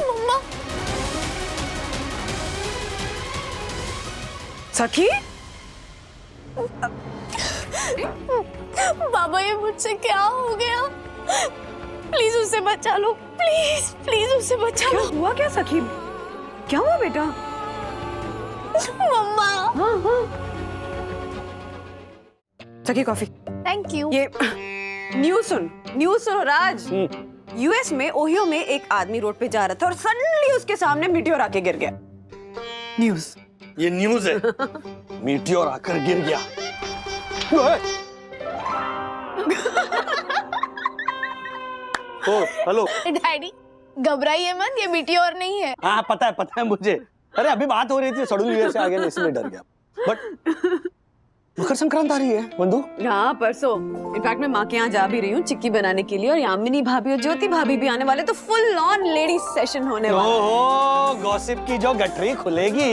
मम्मा। सखी, बाबा ये मुझसे क्या हो गया? प्लीज उसे बचा लो, प्लीज प्लीज उसे बचा लो। क्या हुआ? क्या सखी, क्या हुआ बेटा? मम्मा। हाँ हाँ। सखी कॉफी। Thank you. ये न्यूज़ सुन राज। यूएस में ओहियो में एक आदमी रोड पे जा रहा था और सडनली उसके सामने मीटियोर आके गिर गया। न्यूज़। ये न्यूज़ है। मीटियोर आकर गिर गया। ओ, हेलो। डैडी घबराइए मत, ये मीटियोर नहीं है। हाँ पता है मुझे। अरे अभी बात हो रही थी, सडनली यूएस से आ गया इसलिए डर गया। बट मकर संक्रांत आ रही है बंधु। हाँ परसों। इनफैक्ट मैं माँ के यहाँ जा भी रही हूँ चिक्की बनाने के लिए और यामिनी भाभी और ज्योति भाभी भी आने वाले, तो फुल ऑन लेडी सेशन होने वाला। ओहो, गॉसिप की जो गठरी खुलेगी।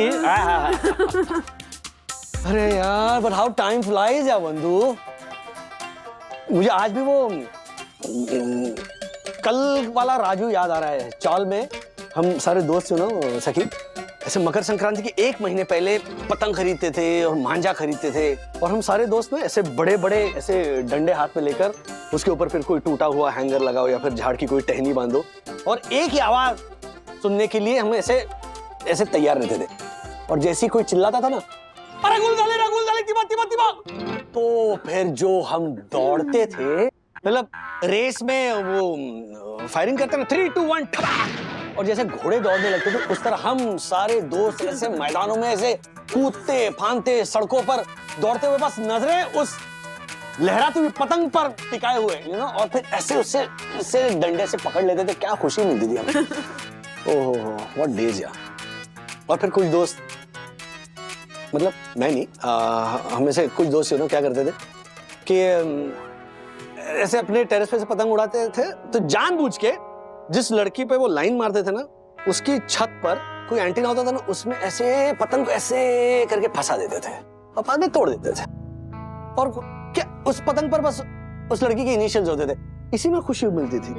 अरे यार, बट हाउ टाइम फ्लाइज यार बंधु। मुझे आज भी वो कल वाला राजू याद आ रहा है। चौल में हम सारे दोस्त सुनो सखी, ऐसे मकर संक्रांति के 1 महीने पहले पतंग खरीदते थे और मांझा खरीदते थे, और हम सारे दोस्त ना ऐसे बड़े बड़े ऐसे डंडे हाथ में लेकर उसके ऊपर फिर कोई टूटा हुआ हैंगर लगाओ या फिर झाड़ की कोई टहनी बांधो और एक ही आवाज सुनने के लिए हम ऐसे ऐसे तैयार रहते थे। और जैसे ही कोई चिल्लाता था ना, अरे गुलदाले तिबा तिबा तिबा, तो फिर जो हम दौड़ते थे, मतलब रेस में वो फायरिंग करते ना, 3 2 1 और जैसे घोड़े दौड़ने लगते थे उस तरह हम सारे दोस्त ऐसे मैदानों में ऐसे कूदते फांदते, सड़कों पर दौड़ते हुए, बस नजरें उस लहराती हुई पतंग पर टिकाए हुए, यू नो, और फिर ऐसे उससे डंडे से पकड़ लेते थे। क्या खुशी मिलती थी हमें। ओहो व्हाट डेज यार। और फिर कुछ दोस्त, मतलब मैं नहीं, हम में से कुछ दोस्त क्या करते थे कि ऐसे अपने टेरेस पे से पतंग उड़ाते थे, तो जानबूझ के जिस लड़की पे वो लाइन मारते थे ना, उसकी छत पर कोई एंटीना होता था ना, उसमें ऐसे पतंग को ऐसे करके फंसा देते थे और बाद में तोड़ देते थे। और क्या उस पतंग पर बस उस लड़की के इनिशियल्स होते थे, इसी में खुशी मिलती थी।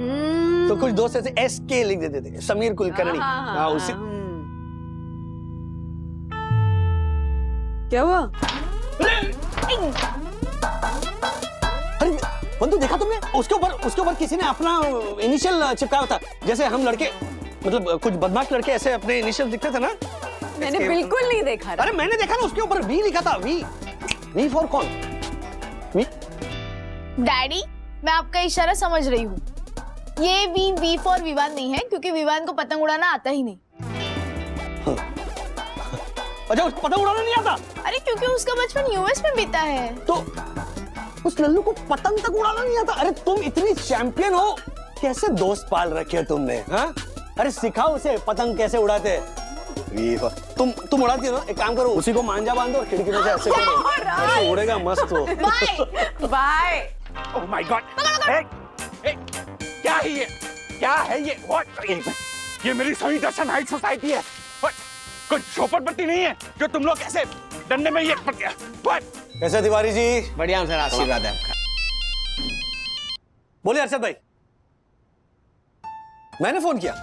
तो कुछ दोस्त ऐसे SK लिख देते थे, समीर कुलकर्णी। उसी क्या हुआ? अरे बंधु, देखा तुमने? उसके ऊपर किसी ने अपना इनिशियल चिपकाया था, जैसे हम लड़के, मतलब कुछ बदमाश लड़के ऐसे अपने इनिशियल लिखते थे ना। मैंने बिल्कुल नहीं देखा। अरे मैंने देखा ना, उसके ऊपर V लिखा था। V फॉर कौन? V? डैडी मैं आपका इशारा समझ रही हूँ। ये V फॉर विवान नहीं है, क्योंकि विवान को पतंग उड़ाना आता ही नहीं। अच्छा, उस पतंग उड़ाना नहीं आता? अरे क्योंकि उसका बचपन यूएस में बीता है। तो उस लल्लू को पतंग तक उड़ाना नहीं आता? अरे तुम इतनी चैंपियन हो, कैसे दोस्त पाल रखे हो तुमने? हाँ, अरे सिखाओ उसे पतंग कैसे उड़ाते हैं। तुम उड़ाती हो ना, एक काम करो, उसी को मांझा बांधो और खिड़की में से ऐसे करो, ऐसे उड़ेगा मस्त हो। बाय। ओह माय गॉड, क्या है ये? क्या है ये? व्हाट? ये मेरी सही दर्शन हाइट सोसाइटी है। कोई झोपड़पट्टी नहीं है जो तुम लोग ऐसे डंडे में ये व्हाट? कैसे तिवारी जी? बढ़िया सर, आशीर्वाद है आपका। बोलिए अर्षद भाई। मैंने फोन किया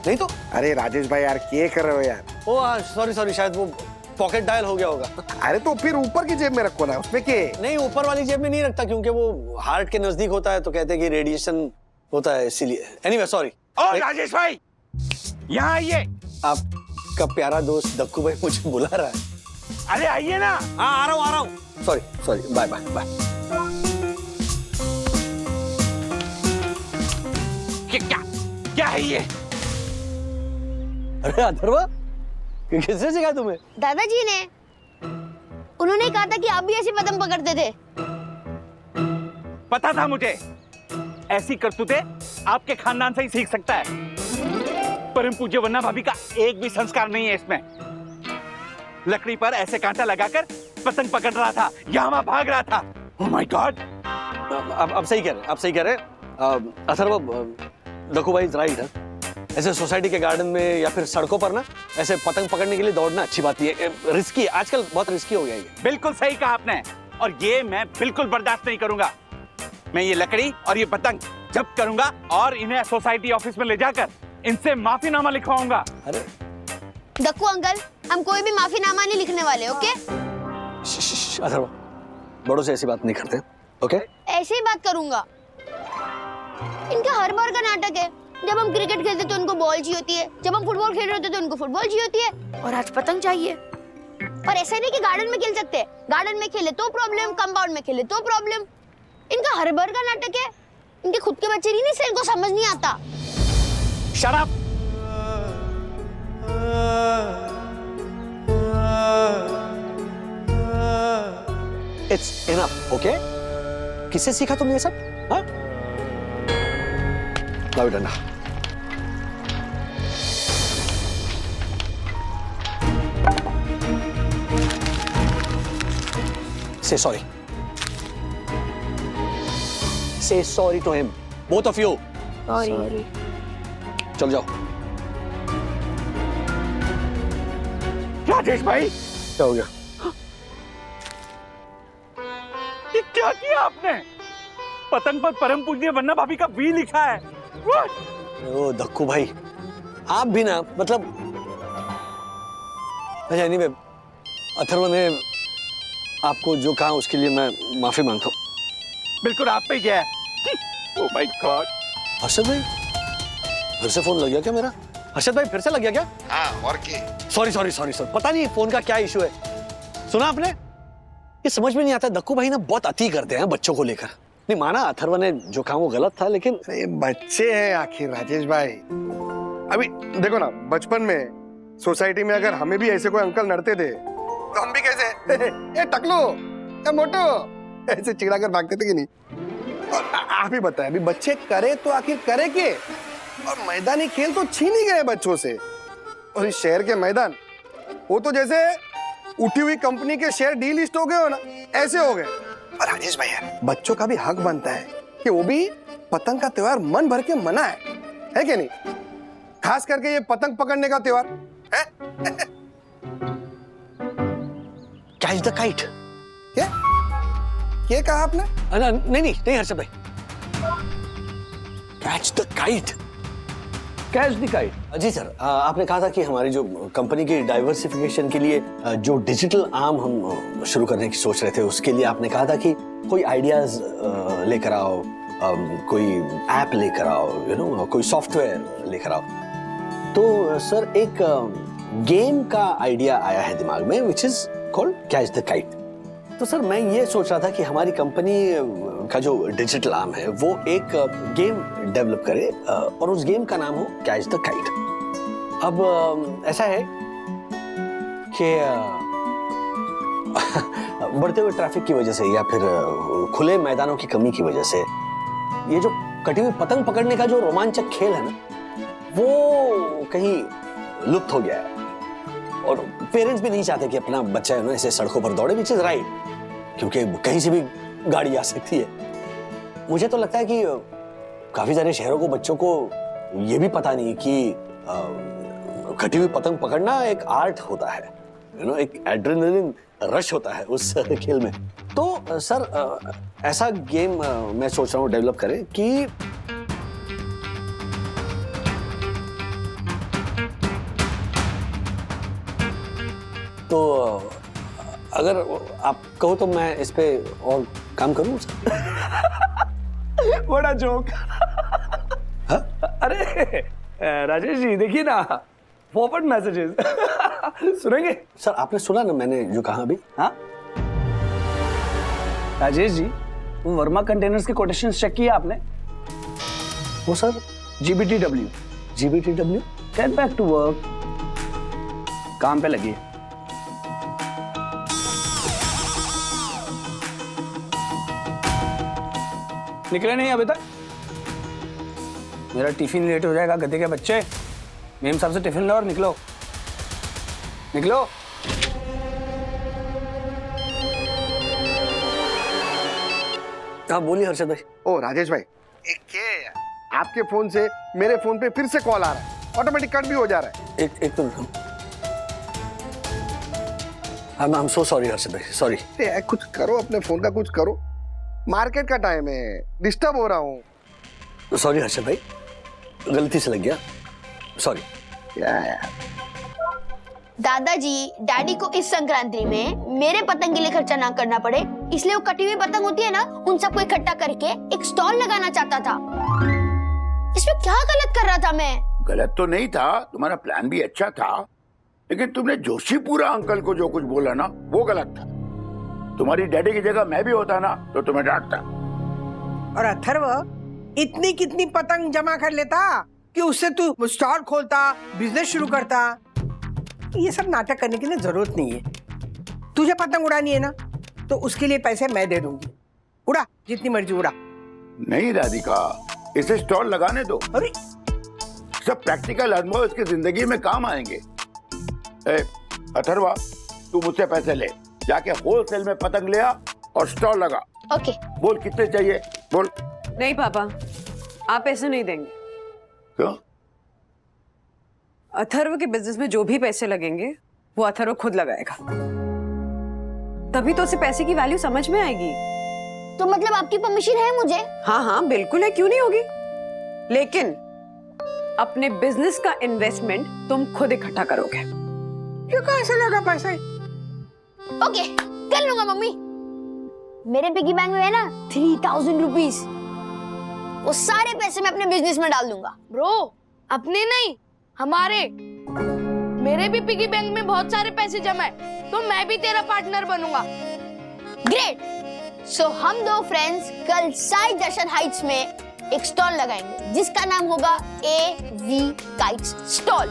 नहीं तो? अरे राजेश भाई यार, क्या कर रहे हो यार? ओ सॉरी, शायद वो पॉकेट डायल हो गया होगा। अरे तो फिर ऊपर की जेब में रखो ना, उसमें क्या? नहीं, ऊपर वाली जेब में नहीं रखता, क्योंकि वो हार्ट के नजदीक होता है, तो कहते हैं कि रेडिएशन होता है, इसीलिए। Anyway sorry. ओ राजेश भाई, यहाँ आइए। आपका प्यारा दोस्त दक्कू भाई मुझे बुला रहा है। अरे आइए ना। हाँ आ रहा हूँ। Sorry, bye. क्या है ये? अरे अथर्वा, किसने सिखाया तुम्हें? दादाजी ने। उन्होंने कहा था कि आप भी ऐसी पतंग पकड़ते थे। पता था मुझे, ऐसी करतूतें आपके खानदान से ही सीख सकता है। परम पूज्य वन्ना भाभी का एक भी संस्कार नहीं है इसमें। लकड़ी पर ऐसे कांटा लगाकर पतंग पकड़ रहा था, यहाँ भाग रहा था। Oh my God. अब सही कह रहे। अथर्व, दक्कू भाई इज राइट है। ऐसे सोसाइटी के गार्डन में या फिर सड़कों पर ना ऐसे पतंग पकड़ने के लिए दौड़ना अच्छी बात है। रिस्की है, आजकल बहुत रिस्की हो गया ये। बिल्कुल सही कहा आपने, और ये मैं बिल्कुल बर्दाश्त नहीं करूंगा। मैं ये लकड़ी और ये पतंग जब्त करूंगा और इन्हें सोसाइटी ऑफिस में ले जाकर इनसे माफीनामा लिखवाऊंगा। अरे दक्कू अंकल, हम कोई भी माफीनामा नहीं लिखने वाले, ओके? अथर्व, बड़ों से ऐसी बात नहीं करते, ओके? ऐसे ही बात करूंगा। इनका हर बार का नाटक है। जब हम क्रिकेट खेलते तो उनको बॉल चाहिए होती है, जब हम फुटबॉल खेल रहे होते तो उनको फुटबॉल चाहिए होती है, और आज पतंग चाहिए। और ऐसा नहीं कि गार्डन में खेल सकते हैं, गार्डन में खेले तो प्रॉब्लम, कंपाउंड में खेले तो प्रॉब्लम। इनका हर बार का नाटक है। इनके खुद के बच्चे नहीं, इसलिए इनको समझ नहीं आता। Shut up. It's enough, okay? किससे सीखा तुमने ये सब? हाँ? लाओ डंडा। Say sorry. Say sorry to him, both of you. Sorry. चल जाओ। राजेश भाई, क्या हो गया? ये क्या किया आपने? पतंग पर परम पूज्य वन्ना भाभी का वी लिखा है। What? ओ दक्कू भाई, आप भी ना, मतलब अच्छा, एनीवे, अथर्व ने आपको जो कहा उसके लिए मैं माफी मांगता हूँ। बिल्कुल आप पे ही है। Oh my God. हर्षद भाई, फिर से फोन लग गया क्या मेरा? हर्षद भाई, फिर से लग गया क्या? हाँ, और क्या? सॉरी सर, पता नहीं फोन का क्या इशू है। सुना आपने? ये समझ में नहीं आता, दक्कू भाई ना बहुत अति करते हैं बच्चों को लेकर। नहीं माना, अथर्व ने जो कहा वो गलत था, लेकिन अरे बच्चे हैं आखिर राजेश भाई। अभी देखो ना, बचपन में सोसाइटी में अगर हमें भी ऐसे कोई अंकल नड़ते थे तो हम भी कैसे ए टकलो, ए मोटो, ऐसे चिढ़ा कर भागते थे कि नहीं? और आप ही बताएं, अभी बच्चे करे तो आखिर करे के? और मैदानी खेल तो छीन ही गए बच्चों से। और इस शहर के मैदान, वो तो जैसे उठी हुई कंपनी के शेयर डीलिस्ट हो गए हो ना, ऐसे हो गए। और राजेश भैया, बच्चों का भी हक बनता है कि वो भी पतंग का त्योहार मन भर के मनाए, है कि नहीं? खास करके ये पतंग पकड़ने का त्योहार है। Catch the kite. क्या कहा आपने? नहीं हर्षद भाई, catch the kite. Catch the kite. जी सर, आपने कहा था कि हमारी जो कंपनी की डाइवर्सिफिकेशन के लिए जो डिजिटल आर्म हम शुरू करने की सोच रहे थे, उसके लिए आपने कहा था कि कोई आइडियाज लेकर आओ, कोई ऐप लेकर आओ, यू नो, कोई सॉफ्टवेयर लेकर आओ। तो सर, एक गेम का आइडिया आया है दिमाग में, which is called catch the kite. तो सर, मैं ये सोच रहा था कि हमारी कंपनी का जो डिजिटल आर्म है वो एक गेम डेवलप करे और उस गेम का नाम हो कैच द काइट। अब ऐसा है कि बढ़ते हुए ट्रैफिक की वजह से या फिर खुले मैदानों की कमी की वजह से ये जो कटी हुई पतंग पकड़ने का जो रोमांचक खेल है ना, वो कहीं लुप्त हो गया है। और पेरेंट्स भी नहीं चाहते कि अपना बच्चा है ना ऐसे सड़कों पर दौड़े, विच इज राइट, क्योंकि कहीं से भी गाड़ी आ सकती है। मुझे तो लगता है कि काफी सारे शहरों को बच्चों को ये भी पता नहीं कि कटी हुई पतंग पकड़ना एक आर्ट होता है, यू नो, एक एड्रेनलिन रश होता है उस खेल में। तो सर, ऐसा गेम मैं सोच रहा हूँ डेवलप करें कि तो अगर आप कहो तो मैं इस पे और काम करूं सर। बड़ा जोक। अरे राजेश जी, देखिए ना, फॉरवर्ड मैसेजेस सुनेंगे? सर, आपने सुना ना मैंने जो कहा अभी? हाँ राजेश जी, वो वर्मा कंटेनर्स के कोटेशंस चेक किया आपने? वो sir GBTW। Get back to work, काम पे लगिए। निकले नहीं अभी तक? मेरा टिफिन लेट हो जाएगा, गधे के बच्चे। मेम साहब से टिफिन लो और निकलो निकलो। हाँ बोलिए हर्षद भाई। ओ राजेश भाई, एक क्या है यार? आपके फोन से मेरे फोन पे फिर से कॉल आ रहा है, ऑटोमेटिक कट भी हो जा रहा है। एक minute. I am so sorry Harshad भाई, सॉरी। यार कुछ करो, अपने फोन का कुछ करो, मार्केट का टाइम है, डिस्टर्ब हो रहा हूँ। सॉरी हर्षद भाई, गलती से लग गया। सॉरी। दादाजी डैडी को इस संक्रांति में मेरे पतंग के लिए खर्चा ना करना पड़े, इसलिए वो कटी हुई पतंग होती है ना, उन सबको इकट्ठा करके एक स्टॉल लगाना चाहता था। इसमें क्या गलत कर रहा था मैं? गलत तो नहीं था, तुम्हारा प्लान भी अच्छा था, लेकिन तुमने जोशीपुरा अंकल को जो कुछ बोला ना वो गलत था। तुम्हारी डैडी की जगह मैं भी होता ना तो तुम्हें डांटता। और अथर्व इतनी कितनी पतंग जमा कर लेता कि उससे तू स्टॉल खोलता, बिजनेस शुरू करता। ये सब नाटक करने की ना जरूरत नहीं है। तुझे पतंग उड़ानी है ना तो उसके लिए पैसे मैं दे दूंगी, उड़ा जितनी मर्जी उड़ा। नहीं राधिका, इसे स्टॉल लगाने दो। अरे सब प्रैक्टिकल अनुभव इसकी जिंदगी में काम आएंगे। अथर्वा, तू मुझसे पैसे ले, जाके होलसेल में पतंग ले आ और स्टॉल लगा। ओके। बोल कितने चाहिए, बोल। नहीं पापा, आप ऐसे नहीं देंगे। क्यों? अथर्व के बिजनेस में जो भी पैसे लगेंगे वो अथर्व खुद लगाएगा, तभी तो उसे पैसे की वैल्यू समझ में आएगी। तो मतलब आपकी परमिशन है मुझे? हाँ हाँ बिल्कुल है, क्यों नहीं होगी, लेकिन अपने बिजनेस का इन्वेस्टमेंट तुम खुद इकट्ठा करोगे। ये कहाँ से लगा पैसा? ओके, कर लूंगा मम्मी। मेरे पिगी बैंक में है ना 3000 रुपीज, वो सारे पैसे मैं अपने बिजनेस में डाल दूंगा। ब्रो, अपने नहीं हमारे। मेरे भी पिगी बैंक में बहुत सारे पैसे जमा है, तो मैं भी तेरा पार्टनर बनूंगा। ग्रेट। सो हम दो फ्रेंड्स कल साई दर्शन हाइट्स में एक स्टॉल लगाएंगे जिसका नाम होगा AV काइट्स स्टॉल।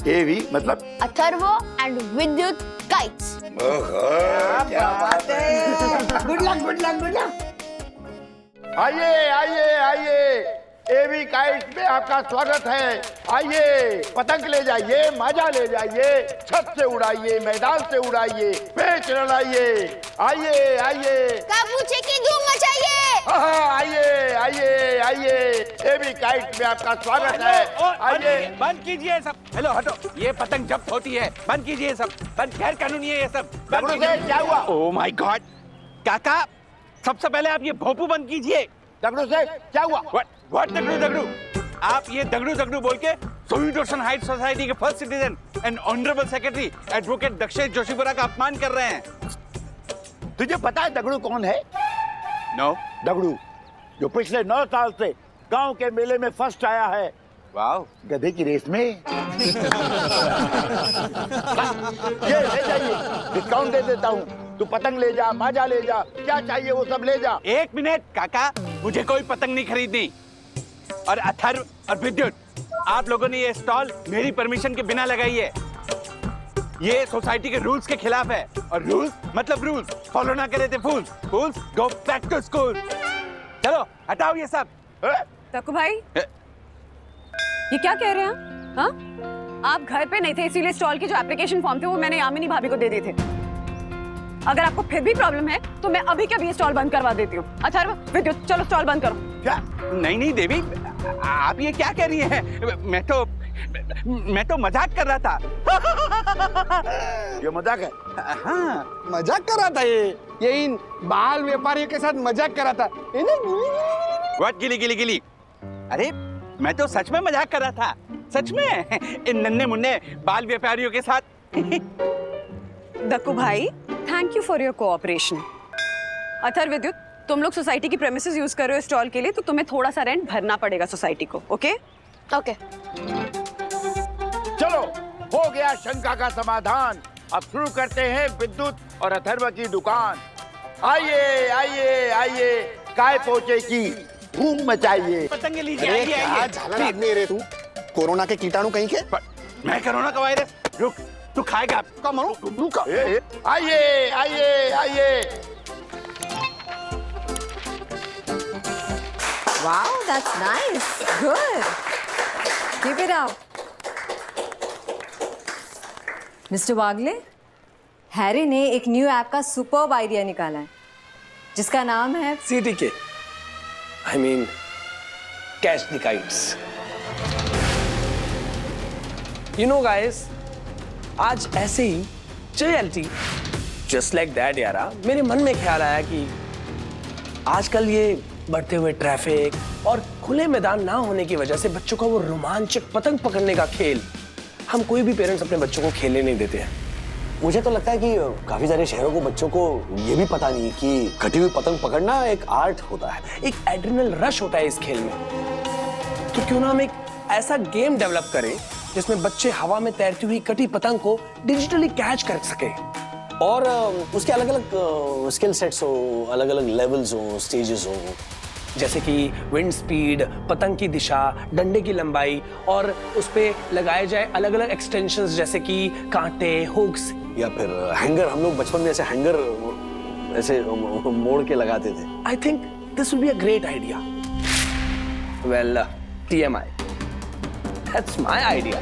AV मतलब? अथर्व एंड विद्युत kites. Good luck good luck good luck. आइए आइए आइए, एवी काइट्स में आपका स्वागत है। आइए, पतंग ले जाइए, माजा ले जाइए, छत से उड़ाइए, मैदान से उड़ाइए, पेच लड़ाइए। आइए आइए, पूछे की धूम मचाइए। आइए आइए आइए, एवी काइट्स में आपका स्वागत है। आइए। बंद कीजिए सब। हेलो हटो, ये पतंग जब्त होती है, बंद कीजिए सब। बंद, गैर कानूनी है ये सब। क्या हुआ? ओह माय गॉड, काका सबसे पहले आप ये भोपू बंद कीजिए। दगड़ू से क्या हुआ? व्हाट दगड़ू दगड़ू? आप ये दगड़ू दगड़ू बोल के सोई दर्शन हाइट सोसाइटी के first citizen and honourable secretary advocate Dakshesh Joshipura का अपमान कर रहे हैं। तुझे पता है दगड़ू कौन है? नो। दगड़ू जो पिछले 9 साल से गांव के मेले में फर्स्ट आया है। वाओ, गधे की रेस में। ये ले जाइए, डिस्काउंट दे देता हूँ। तू पतंग ले जा, माजा ले जा, क्या चाहिए वो सब ले जा। एक मिनट काका, मुझे कोई पतंग नहीं खरीदनी। और अथर्व और विद्युत, आप लोगों ने ये स्टॉल मेरी परमिशन के बिना लगाई है। ये सोसाइटी के रूल्स के खिलाफ है, और रूल्स मतलब रूल्स फॉलो ना करे थे फूल्स। फूल्स गो बैक टू स्कूल। चलो हटाओ ये सब। तकु भाई, ये क्या कह रहे हैं? हाँ, आप घर पे नहीं थे, इसीलिए स्टॉल के जो एप्लीकेशन फॉर्म थे वो मैंने यामिनी भाभी को दे दिए थे। अगर आपको फिर भी प्रॉब्लम है तो मैं अभी के अभी स्टॉल बंद करवा देती हूँ। अथर्व, विद्युत, चलो स्टॉल बंद करो। क्या? नहीं नहीं देवी, आप ये क्या कह रही हैं? मैं तो मजाक कर रहा था। ये मजाक है? हाँ, मजाक कर रहा था ये इन बाल व्यापारियों के साथ मजाक कर रहा था। व्हाट गिली गिली गिली? अरे मैं तो सच में मजाक कर रहा था, सच में। इन नन्हे मुन्ने बाल व्यापारियों के साथ। दक्कू भाई, thank you for your cooperation. Atharva, विद्युत, तुम लोग सोसाइटी की प्रेमिसेस यूज कर रहे हो स्टॉल के लिए, तो तुम्हें थोड़ा सा रेंट भरना पड़ेगा सोसाइटी को। Okay okay. चलो, हो गया शंका का समाधान। अब शुरू करते हैं विद्युत और अथर्व की दुकान। आइए आइए आइए, काय पोचे की धूम मचाइए। पतंगे लीजिए, आइए आइए। झालर आदमी रे तू, कोरोना के कीटाणु कहीं के। मैं कोरोना का वायरस? रुक, तू खाएगा। रुका। आइए आइए आइए। Wow, that's nice. Good. Keep it up. Mister Wagle, Harry ने एक न्यू ऐप का सुपर्ब आइडिया निकाला है जिसका नाम है CTK, I mean Catch the Kites. You know guys, आज ऐसे ही JLT just like that यारा, मेरे मन में ख्याल आया कि आजकल ये बढ़ते हुए ट्रैफिक और खुले मैदान ना होने की वजह से बच्चों का वो रोमांचक पतंग पकड़ने का खेल हम कोई भी पेरेंट्स अपने बच्चों को खेलने नहीं देते हैं। मुझे तो लगता है कि काफी सारे शहरों को बच्चों को ये भी पता नहीं कि कटी हुई पतंग पकड़ना एक आर्ट होता है, एक एड्रेनल रश होता है इस खेल में। तो क्यों ना हम एक ऐसा गेम डेवलप करें जिसमें बच्चे हवा में तैरती हुई कटी पतंग को डिजिटली कैच कर सके और उसके अलग अलग स्किल सेट्स हो, अलग अलग लेवल्स हो, स्टेजेस हो, जैसे कि विंड स्पीड, पतंग की दिशा, डंडे की लंबाई और उस पे लगाए जाए अलग अलग एक्सटेंशंस जैसे कि कांटे, हुक्स या फिर हैंगर। हम लोग बचपन में ऐसे हैंगर ऐसे मोड़ के लगाते थे। I think this will be a great idea. Well, TMI, that's my idea.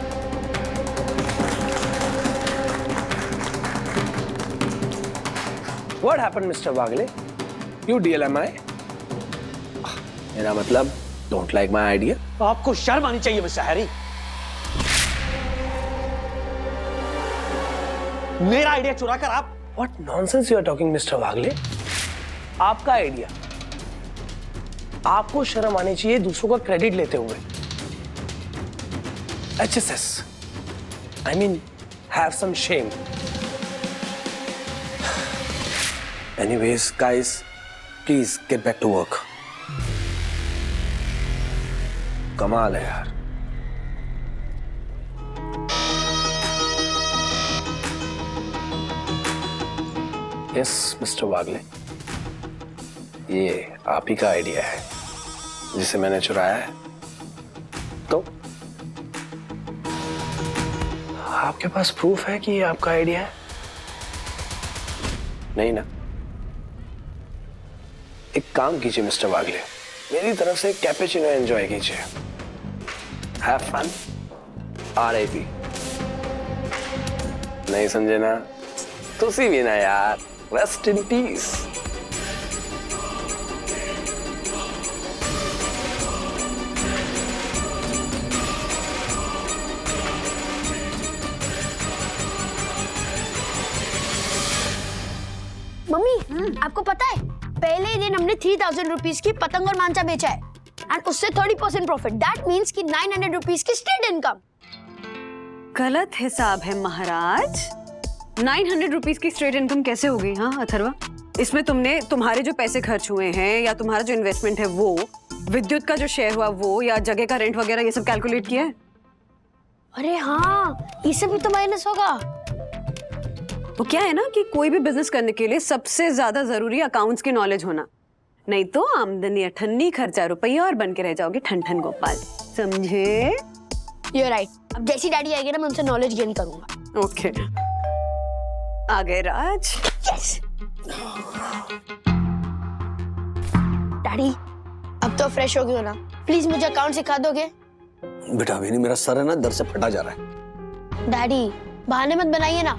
What happened, Mr. Wagle? You DLMI? मेरा मतलब don't like my idea? आपको शर्म आनी चाहिए मिस्टर हैरी। मेरा आइडिया चुरा कर आप What nonsense you are talking, Mr. Wagle? आपका आइडिया, आपको शर्म आनी चाहिए दूसरों का क्रेडिट लेते हुए। HSS, I mean, have some shame. Anyways, guys, please get back to work. कमाल है यार। Yes, Mr. Wagle, ये आप ही का आइडिया है जिसे मैंने चुराया है। तो आपके पास प्रूफ है कि ये आपका आइडिया है? नहीं ना? एक काम कीजिए मिस्टर वागले, मेरी तरफ से कैपेचिनो एंजॉय कीजिए। Have fun. RIP। नहीं समझे ना? तुसी भी ना यार। Rest in peace. मम्मी आपको पता है पहले ही दिन हमने 3000 रुपीज की पतंग और मांचा बेचा है एंड उससे 30% प्रॉफिट। दैट मींस कि 900 रुपीज की स्टेट इनकम। गलत हिसाब है महाराज। 900 रुपीज की स्ट्रेट इनकम कैसे हो गई? हाँ अथर्वा, इसमें तुमने तुम्हारे जो पैसे खर्च हुए हैं या तुम्हारा जो इन्वेस्टमेंट है वो, विद्युत का जो शेयर हुआ वो, या जगह का रेंट वगैरह, ये सब कैलकुलेट किया है? अरे हाँ, ये सब भी तो माइनस होगा। वो क्या है ना कि कोई भी बिजनेस करने के लिए सबसे ज्यादा जरूरी अकाउंट्स की नॉलेज होना, नहीं तो आमदनी अठन्नी खर्चा रुपया और बन के रह जाओगे ठन ठन गोपाल। समझे? You're right। अब जैसी डैडी आएगी ना मैं उनसे नॉलेज गेन करूंगा। ओके, आ गए राज। यस डैडी, अब तो फ्रेश हो गए हो ना, प्लीज मुझे अकाउंट सिखा दोगे? बेटा अभी नहीं, मेरा सर है ना दर्द से फटा जा रहा है। डैडी बहाने मत बनाइए ना।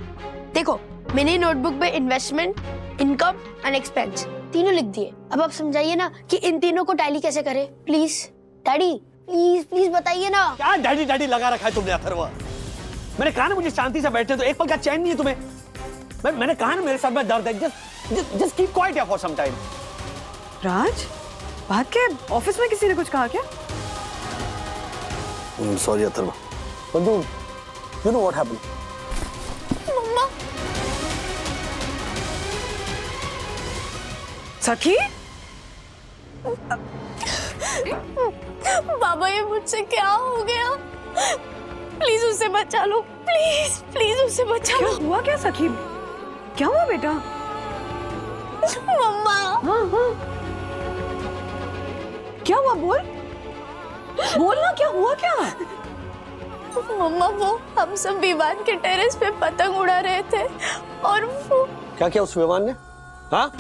देखो मैंने नोटबुक पे इन्वेस्टमेंट, इनकम एंड एक्सपेंस तीनों लिख दिए। अब आप समझाइए ना कि इन तीनों को टैली कैसे करें। प्लीज डैडी, प्लीज प्लीज बताइए ना। क्या डैडी डैडी लगा रखा है तुमने अथर्वा? मैंने कहा ना मुझे शांति से बैठने दो, एक पल का चैन नहीं है तुम्हें। मैंने कहा ना मेरे सर में दर्द है। Just keep quiet here for some time. Raj, बात क्या है? ऑफिस में किसी ने कुछ कहा क्या? Sorry Atharva, but you know what happened? मम्मा सखी, बाबा ये मुझसे क्या हो गया? प्लीज उसे बचा लो, प्लीज प्लीज उसे बचा क्या लो। हुआ? क्या सखी, क्या हुआ बेटा? मम्मा हाँ हाँ, क्या हुआ? बोल बोल ना, क्या हुआ? क्या मम्मा वो हम सब विवान के टेरेस पे पतंग उड़ा रहे थे और वो क्या क्या उस विमान ने? हाँ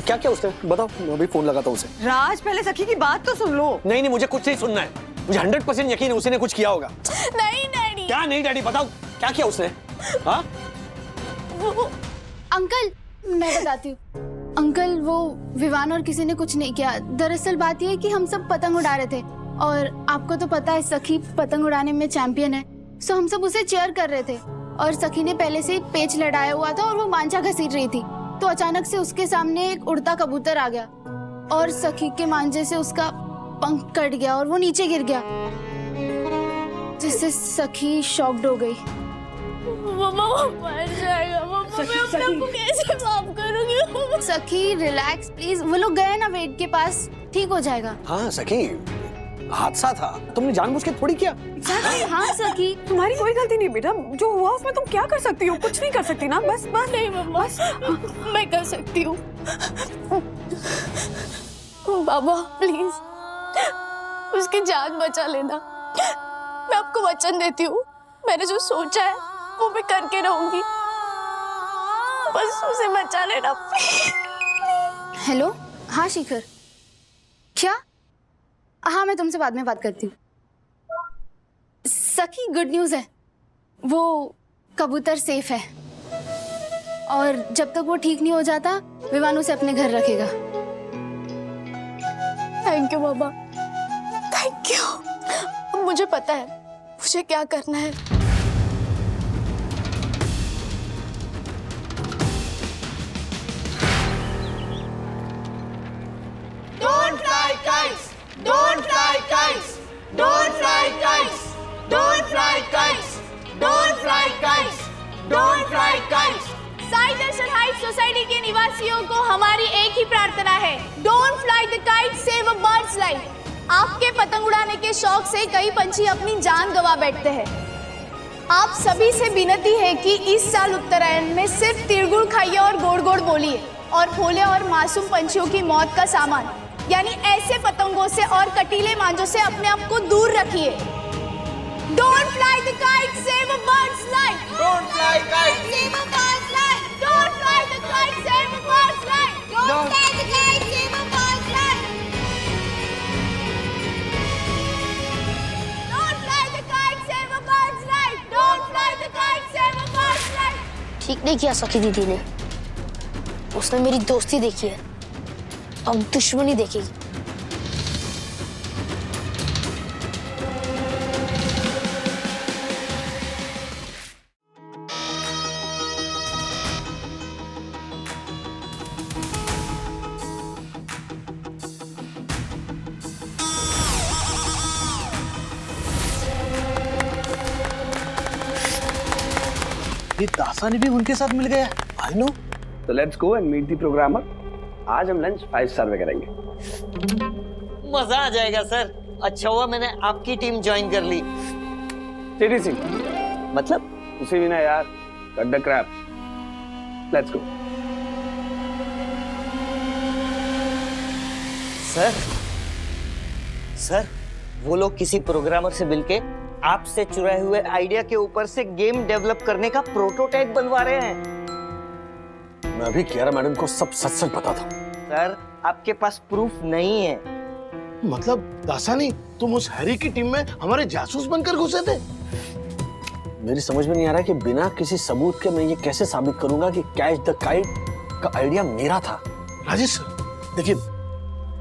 क्या क्या उसने बताओ, मैं अभी फोन लगाता हूँ उसे। राज, पहले सखी की बात तो सुन लो। नहीं नहीं, मुझे कुछ नहीं सुनना है। मुझे 100% यकीन है उसी ने कुछ किया होगा। नहीं डैडी। क्या नहीं डैडी, बताओ क्या किया उसने? हाँ अंकल मैं बताती हूँ। अंकल वो विवान और किसी ने कुछ नहीं किया। दरअसल बात यह है कि हम सब पतंग उड़ा रहे थे और आपको तो पता है सखी पतंग उड़ाने में चैंपियन है, सो हम सब उसे चीयर कर रहे थे और सखी ने पहले से पेच लड़ाया हुआ था और वो मांझा घसीट रही थी, तो अचानक से उसके सामने एक उड़ता कबूतर आ गया और सखी के मांझे से उसका पंख कट गया और वो नीचे गिर गया, जिससे सखी शॉक्ड हो गई। मम्मा वो मर जाएगा। मम्मा मैं अपने आप को कैसे माफ करूंगी? सखी रिलैक्स प्लीज, वो लोग गए ना वेद के पास, ठीक हो जाएगा। हाँ सखी, हादसा था, तुमने जानबूझ के थोड़ी किया। हाँ सखी, तुम्हारी कोई गलती नहीं बेटा, जो हुआ उसमें तुम क्या कर सकती हो? कुछ नहीं कर सकती ना, बस बस। नहीं मम्मा, मैं कर सकती हूँ। बाबा प्लीज उसकी जान बचा लेना, मैं आपको वचन देती हूँ, मैंने जो सोचा है वो मैं करके रहूंगी, बस उसे बचा लेना। हेलो, हाँ शिखर, क्या? हाँ मैं तुमसे बाद में बात करती हूँ। सखी गुड न्यूज़ है, वो कबूतर सेफ है और जब तक वो ठीक नहीं हो जाता विवान उसे अपने घर रखेगा। Thank you Baba, thank you. अब मुझे पता है मुझे क्या करना है। Don't fly kites! Don't fly kites! Don't fly kites! Don't fly kites! Don't fly kites! Don't fly kites! Sai Darshan Heights society के निवासियों को हमारी एक ही प्रार्थना है, don't fly the kite, save a bird's life. आपके पतंग उड़ाने के शौक से कई पंछी अपनी जान गंवा बैठते हैं। आप सभी से विनती है कि इस साल उत्तरायण में सिर्फ तिलगुड़ खाइए और गोड़ गोड़ बोलिए और भोले और मासूम पंछियों की मौत का सामान यानी ऐसे पतंगों से और कटीले मांझों से अपने आप को दूर रखिए। Don't fly the kite, save a bird's life. Don't fly kites! Save a bird's life. Don't fly the kite, save a bird's life. Don't fly the kite, save a bird's life. Don't fly the kite, save a bird's life. Don't fly the kite, save a bird's life. ठीक नहीं किया सखी दीदी ने, उसने मेरी दोस्ती देखी है, अब दुश्मनी देखेगी। ये दासानी भी उनके साथ मिल गया। I know. तो let's go and meet the programmer. आज हम लंच 5 स्टार में करेंगे। मजा आ जाएगा सर। अच्छा हुआ मैंने आपकी टीम ज्वाइन कर ली। सीरीसी मतलब उसे भी ना यार, cut the crap. Let's go. Sir वो लोग किसी प्रोग्रामर से मिलके आपसे चुराए हुए आइडिया के ऊपर से गेम डेवलप करने का प्रोटोटाइप बनवा रहे हैं। मैं भी कियारा मैडम को सब सच सच पता था। सर आपके पास प्रूफ नहीं है। मतलब दासानी, तुम उस हैरी की टीम में हमारे जासूस बनकर घुसे थे? मेरी समझ में नहीं आ रहा कि बिना किसी सबूत के मैं ये कैसे साबित करूंगा कि कैच द काइट का आइडिया मेरा था। राजेश सर, देखिए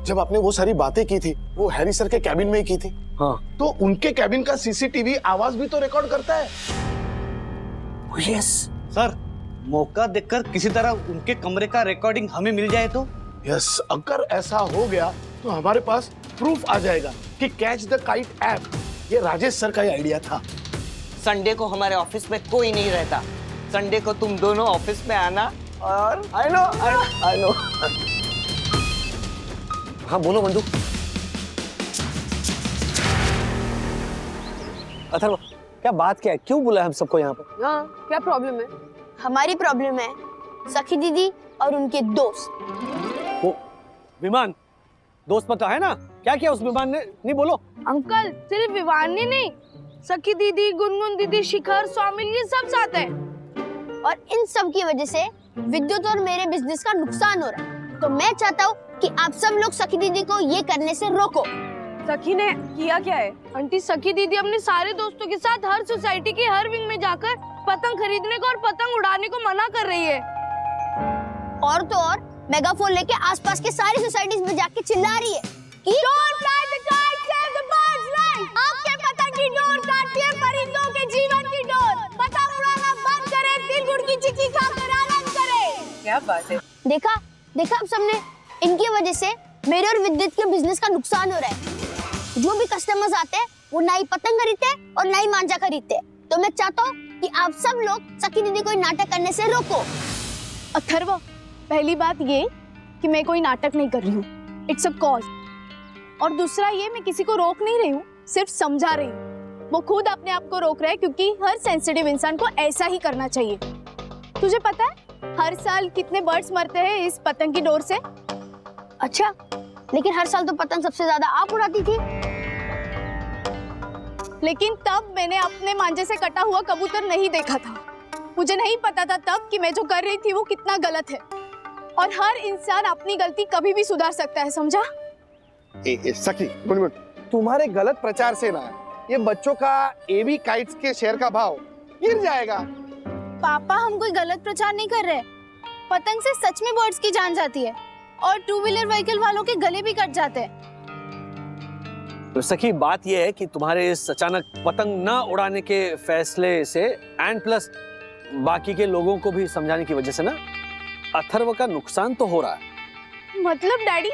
जब आपने वो सारी बातें की थी वो हैरी सर के कैबिन में ही की थी। हाँ तो उनके कैबिन का सीसीटीवी आवाज भी तो रिकॉर्ड करता है। यस सर, मौका देखकर किसी तरह उनके कमरे का रिकॉर्डिंग हमें मिल जाए तो। यस, अगर ऐसा हो गया तो हमारे पास प्रूफ आ जाएगा कि कैच द काइट ऐप ये राजेश सर का ही आइडिया था। संडे को हमारे ऑफिस में कोई नहीं रहता। संडे को तुम दोनों ऑफिस में आना और आई नो। हाँ बोलो बंधु। अथर्व, क्या बात क्या है, क्यों बुलाया हम सबको यहाँ पर? हाँ, क्या प्रॉब्लम है? हमारी प्रॉब्लम है सखी दीदी और उनके दोस्त। वो विमान दोस्त पता है ना, क्या किया उस विमान ने? नहीं बोलो। अंकल सिर्फ विवान ने नहीं, सखी दीदी, गुनगुन दीदी, शिखर, स्वामिल ये सब साथ है। और इन सब की वजह से विद्युत और मेरे बिजनेस का नुकसान हो रहा है। तो मैं चाहता हूँ कि आप सब लोग सखी दीदी को ये करने से रोको। सखी ने किया क्या है? आंटी सखी दीदी अपने सारे दोस्तों के साथ हर सोसाइटी की हर विंग में जाकर पतंग खरीदने को और पतंग उड़ाने को मना कर रही है। और तो और मेगाफोन लेके आसपास के सारी सोसाइटीज में जाके चिल्ला रही है कि Don't fly the kite, save the bird's life। आपके पतंग की डोर काटती है परिंदों के जीवन की डोर। पतंग उड़ाना बंद करें, तिलगुड़ की चिक्की खाकर आनंद करें। क्या बात है? देखा आप सबने, इनकी वजह से मेरे और विद्युत के बिजनेस का नुकसान हो रहा है। जो भी कस्टमर्स आते हैं वो नई पतंग खरीदते हैं और नई मांझा खरीदते हैं। तो मैं चाहता हूँ कि आप सब लोग सखी दीदी को नाटक करने से रोको। अथर्व, पहली बात ये कि मैं कोई नाटक नहीं कर रही हूँ, इट्स अ कॉज। और दूसरा ये, मैं किसी को रोक नहीं रही हूँ, सिर्फ समझा रही हूँ। वो खुद अपने आप को रोक रहा है क्योंकि हर सेंसिटिव इंसान को ऐसा ही करना चाहिए। तुझे पता है हर साल कितने बर्ड्स मरते हैं इस पतंग की डोर से? अच्छा, लेकिन हर साल तो पतंग सबसे ज्यादा आप उड़ाती थी। लेकिन तब मैंने अपने मांझे से कटा हुआ कबूतर नहीं देखा था। मुझे नहीं पता था तब कि मैं जो कर रही थी वो कितना गलत है। और हर इंसान अपनी गलती कभी भी सुधार सकता है, समझा? सखी गुनगुन, तुम्हारे गलत प्रचार से ना ये बच्चों का एवी काइट्स के शेयर का भाव गिर जाएगा। पापा, हम कोई गलत प्रचार नहीं कर रहे। पतंग से सच में बर्ड्स की जान जाती है और टू व्हीलर व्हीकल वालों के गले भी कट जाते हैं। तो सखी, बात यह है कि तुम्हारे इस अचानक पतंग न उड़ाने के फैसले से एंड प्लस बाकी के लोगों को भी समझाने की वजह से ना अथर्व का नुकसान तो हो रहा है। मतलब डैडी,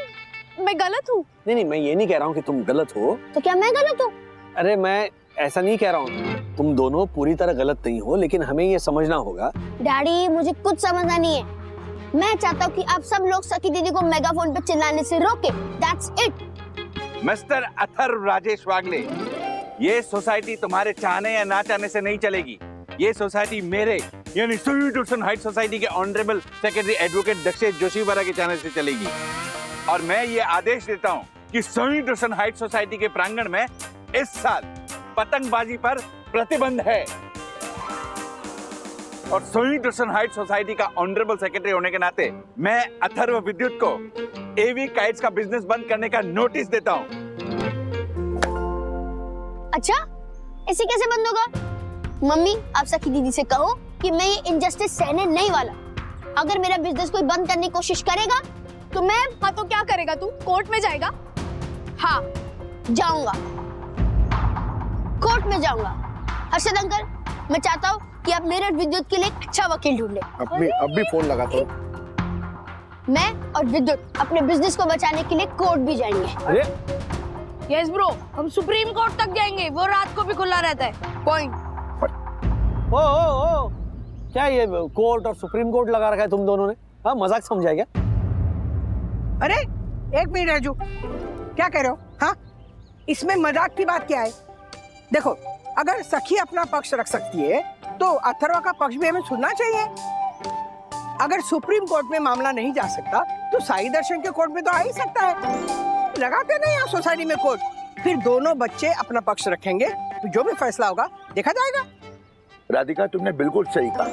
मैं गलत हूँ? नहीं, मैं ये नहीं कह रहा हूँ कि तुम गलत हो। तो क्या मैं गलत हूँ? अरे मैं ऐसा नहीं कह रहा हूँ, तुम दोनों पूरी तरह गलत नहीं हो, लेकिन हमें ये समझना होगा। डैडी, मुझे कुछ समझना नहीं है। मैं चाहता हूँ कि आप सब लोग सखी दीदी को मेगाफोन पे चिल्लाने से रोके। That's it. Mister Atharva Rajesh Wagle, ये सोसाइटी तुम्हारे चाहने या ना चाहने से नहीं चलेगी। ये सोसाइटी मेरे यानी स्वीट हाइट सोसाइटी के ऑनरेबल सेक्रेटरी एडवोकेट दक्षेश जोशीवाला के चाहने से चलेगी। और मैं ये आदेश देता हूँ कि स्वीट हाइट सोसाइटी के प्रांगण में इस साल पतंगबाजी पर प्रतिबंध है। और स्वीट हाइट सोसाइटी का ऑनरेबल सेक्रेटरी होने के नाते मैं अथर्व विद्युत को एवी काइट्स का बिजनेस बंद करने का नोटिस देता हूँ। अच्छा, ऐसे कैसे बंद होगा? मम्मी, आप सखी दीदी से कहो कि मैं ये इनजस्टिस सहने नहीं वाला। अगर मेरा बिजनेस कोई बंद करने की कोशिश करेगा तो मैं... हाँ, तो क्या करेगा तू? कोर्ट में जाएगा? हाँ, जाऊंगा, कोर्ट में जाऊंगा। हर्षद अंकल, मैं चाहता हूँ कि आप मेरे और विद्युत के लिए एक अच्छा वकील ढूंढ लें। अब भी फोन लगाता हूँ। मैं और विद्युत अपने बिजनेस को बचाने के लिए कोर्ट भी जाएंगे। अरे यस ब्रो, हम सुप्रीम कोर्ट तक जाएंगे, वो रात को भी खुला रहता है। पॉइंट। ओ, क्या ये कोर्ट और सुप्रीम कोर्ट लगा रखा है तुम दोनों ने? हाँ, मजाक समझा क्या? अरे एक मिनट राजू, क्या कह रहे हो? हाँ, इसमें मजाक की बात क्या है? देखो, अगर सखी अपना पक्ष रख सकती है तो अथर्व का पक्ष भी हमें सुनना चाहिए। अगर सुप्रीम कोर्ट में मामला नहीं जा सकता तो साई दर्शन के कोर्ट में तो आ ही सकता है। लगाते नहीं यहाँ सोसाइटी में कोर्ट, फिर दोनों बच्चे अपना पक्ष रखेंगे तो जो भी फैसला होगा देखा जाएगा। राधिका, तुमने बिल्कुल सही कहा।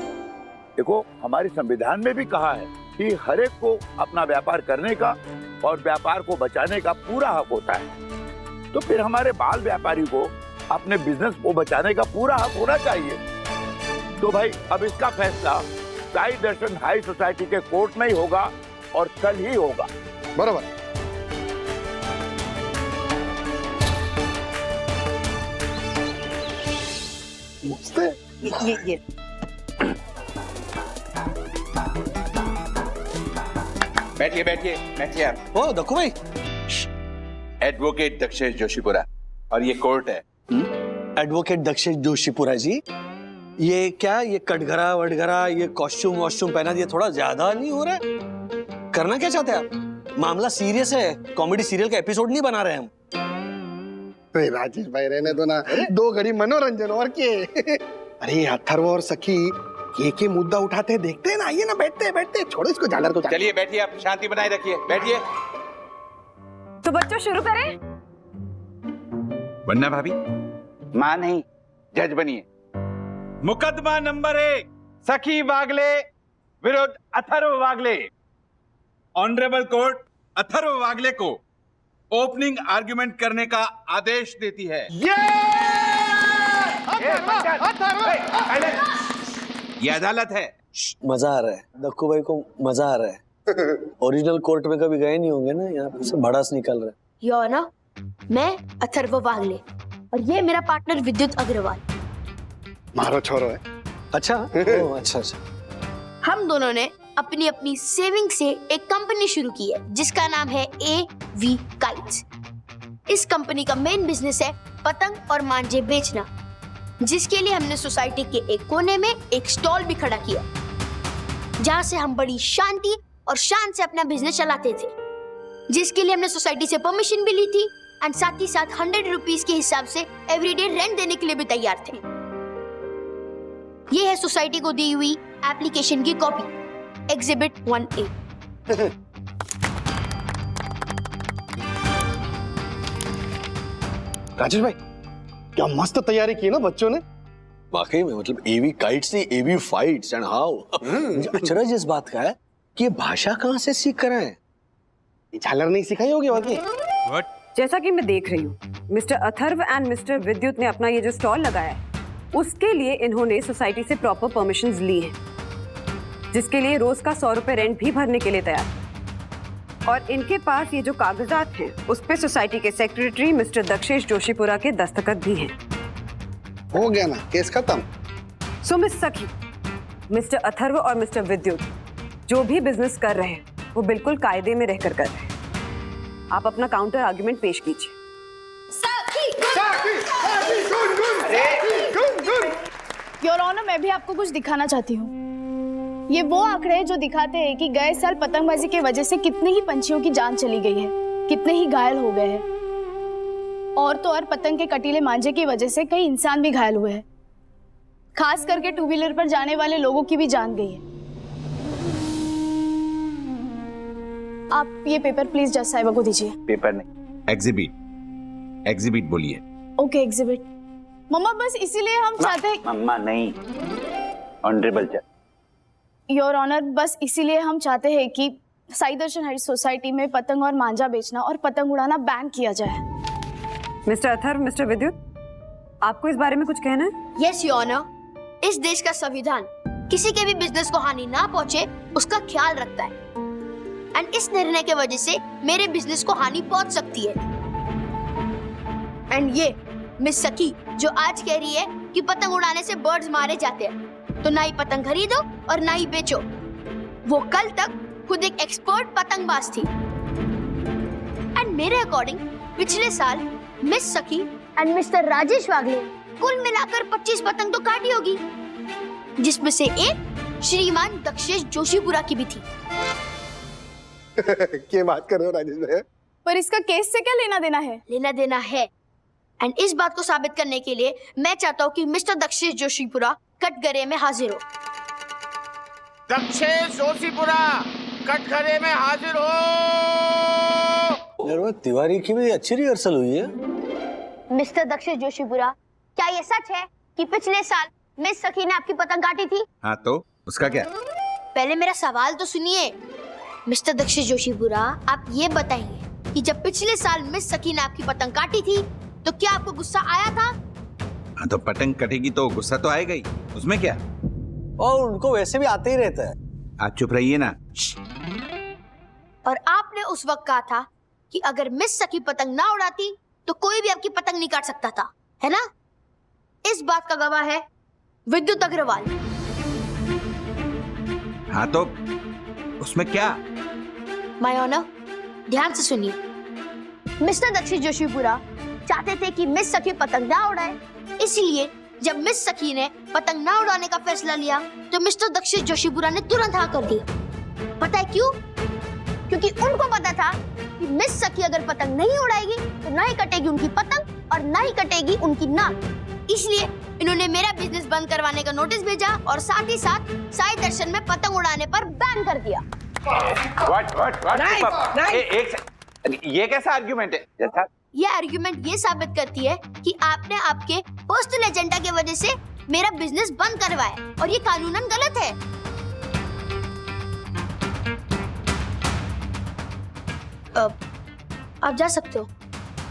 देखो, हमारे संविधान में भी कहा है कि हर एक को अपना व्यापार करने का और व्यापार को बचाने का पूरा हक होता है। तो फिर हमारे बाल व्यापारी को अपने बिजनेस को बचाने का पूरा हक होना चाहिए। तो भाई, अब इसका फैसला साई दर्शन हाई सोसाइटी के कोर्ट में ही होगा और कल ही होगा। बराबर। ये बैठिए बैठिए बैठिए आप। ओ दक्कू भाई, एडवोकेट दक्षेश जोशीपुरा, और ये कोर्ट है। एडवोकेट दक्षेश जोशीपुरा जी, ये क्या, ये कटघरा वटघरा, ये कॉस्ट्यूम वॉस्ट्यूम पहना दिया, थोड़ा ज्यादा नहीं हो रहा है? करना क्या चाहते हैं आप? मामला सीरियस है, कॉमेडी सीरियल का एपिसोड नहीं बना रहे हम। राजेश भाई, रहने दो ना, 2 घड़ी मनोरंजन और के। अरे अथर्व और सखी ये मुद्दा उठाते हैं, देखते हैं ना। आइए ना, बैठते छोड़ो इसको, झालर को। चलिए बैठिए, आप शांति बनाए रखिए, बैठिए। तो बच्चों शुरू करें? वन्ना भाभी, मां नहीं, जज बनिए। मुकदमा नंबर 1, सखी वागले विरुद्ध अथर्व वागले। ऑनरेबल कोर्ट अथर्व वागले को ओपनिंग आर्गुमेंट करने का आदेश देती है। ये अदालत है। मजा आ रहा है दक्कू भाई को, मजा आ रहा है। ओरिजिनल कोर्ट में कभी गए नहीं होंगे ना, यहाँ पे सब भड़ास निकल रहा है। यो ना, मैं अथर्व वागले और ये मेरा पार्टनर विद्युत अग्रवाल। मारो छोरो है। अच्छा। ओ, अच्छा। हम दोनों ने अपनी अपनी सेविंग से एक कंपनी शुरू की है जिसका नाम है एवी काइट्स। इस कंपनी का मेन बिजनेस है पतंग और मांझे बेचना, जिसके लिए हमने सोसाइटी के एक कोने में एक स्टॉल भी खड़ा किया, जहां से हम बड़ी शांति और शान से अपना बिजनेस चलाते थे, जिसके लिए हमने सोसाइटी से परमिशन भी ली थी एंड साथ ही साथ 100 रुपीस के हिसाब से एवरीडे रेंट देने के लिए भी तैयार थे। ये है सोसाइटी को दी हुई एप्लीकेशन की कॉपी, एग्जिबिट 1A। राजेश भाई, क्या मस्त तैयारी की है ना बच्चों ने। वाकई में मतलब एवी काइट्स नहीं एवी फाइट्स एंड हाउ। अचरज इस बात का है कि ये भाषा कहाँ से सीख कर आए? झालर नहीं सिखाई होगी बाकी। जैसा कि मैं देख रही हूँ, मिस्टर अथर्व एंड मिस्टर विद्युत ने अपना ये जो स्टॉल लगाया है, उसके लिए इन्होंने सोसाइटी से प्रॉपर परमिशंस ली हैं, जिसके लिए रोज का 100 रुपए रेंट भी भरने के लिए तैयार है। और इनके पास ये जो कागजात हैं, उस पे सोसाइटी के सेक्रेटरी मिस्टर दक्षेश जोशीपुरा के दस्तखत भी हैं। हो गया ना, केस खत्म। सो मिस सखी, मिस्टर अथर्व और मिस्टर विद्युत जो भी बिजनेस कर रहे हैं, वो बिल्कुल कायदे में रहकर कर रहे हैं। आप अपना काउंटर आर्गुमेंट पेश कीजिए। योर ऑनर, मैं भी आपको कुछ दिखाना चाहती हूँ। ये वो आंकड़े हैं जो दिखाते हैं कि गए साल पतंगबाजी की वजह से कितने ही पंछियों की जान चली गई है, कितने ही घायल हो गए हैं, और तो और पतंग के कटीले मांझे की वजह से कई इंसान भी घायल हुए हैं। खास करके 2 व्हीलर पर जाने वाले लोगों की भी जान गई है। आप ये पेपर प्लीज जज साहिबा को दीजिए। पेपर नहीं, एग्जिबिट। एग्जिबिट बोलिए। Okay, exhibit. मम्मा, बस इसीलिए हम चाहते हैं। मम्मा नहीं, ऑनरेबल जज। योर ऑनर, बस इसीलिए हम चाहते हैं कि साई दर्शन हाइट्स सोसाइटी में पतंग और मांझा बेचना और पतंग उड़ाना बैन किया जाए। मिस्टर अथर्व, मिस्टर विद्युत, आपको इस बारे में कुछ कहना है? यस योर ऑनर, इस देश का संविधान किसी के भी बिजनेस को हानि ना पहुंचे उसका ख्याल रखता है, एंड इस निर्णय के वजह से मेरे बिजनेस को हानि पहुंच सकती है। एंड ये मिस सखी जो आज कह रही है कि पतंग उड़ाने से बर्ड्स मारे जाते हैं, तो ना ही पतंग खरीदो और ना ही बेचो। वो कल तक खुद एक एक्सपर्ट पतंगबाज थी, एंड मेरे अकॉर्डिंग पिछले साल मिस सखी एंड मिस्टर राजेश वागले कुल मिलाकर 25 पतंग तो काटी होगी, जिसमें से एक श्रीमान दक्षेश जोशीपुरा की भी थी। क्या बात कर रहे हो राजेश भाई? पर इसका केस से क्या लेना देना है? लेना देना है, एंड इस बात को साबित करने के लिए मैं चाहता हूँ कि मिस्टर दक्षेश जोशीपुरा कटघरे में हाजिर हो। दक्षेश जोशीपुरा कटघरे में हाजिर हो। यार वो तिवारी की भी अच्छी रिहर्सल हुई है। मिस्टर दक्षेश जोशीपुरा, क्या ये सच है कि पिछले साल मिस सखी ने आपकी पतंग काटी थी? हाँ, तो उसका क्या? पहले मेरा सवाल तो सुनिए। मिस्टर दक्षेश जोशीपुरा, आप ये बताइए कि जब पिछले साल मिस सखी ने आपकी पतंग काटी थी तो क्या आपको गुस्सा आया था? हाँ, तो पतंग कटेगी तो गुस्सा तो आएगा ही, उसमें क्या? और उनको वैसे भी आते ही रहता है। आप चुप रहिए ना। और आपने उस वक्त कहा था कि अगर मिस सखी पतंग ना उड़ाती तो कोई भी आपकी पतंग नहीं काट सकता था, है ना? इस बात का गवाह है विद्युत अग्रवाल। हाँ, तो उसमें क्या? माय ऑनर, ध्यान से सुनिए। मिस्टर दक्षेश जोशीपुरा चाहते थे कि मिस सखी पतंग ना उड़ाए, इसलिए जब मिस सखी ने पतंग ना उड़ाने का फैसला लिया तो मिस्टर दक्षेश जोशीपुरा ने तुरंत हाँ कर दिया। पता है क्यों? क्योंकि उनको पता था कि मिस सखी अगर पतंग नहीं उड़ाएगी तो ना ही कटेगी उनकी पतंग और ना ही कटेगी उनकी नाक। इसलिए इन्होंने मेरा बिजनेस बंद करवाने का नोटिस भेजा और साथ ही साथ साई दर्शन में पतंग उड़ाने पर बैन कर दिया। ये कैसा आर्ग्यूमेंट है? ये आर्ग्यूमेंट ये साबित करती है कि आपने आपके पर्सनल एजेंडा की वजह से मेरा बिजनेस बंद करवाया और ये कानूनन गलत है। आप जा सकते हो।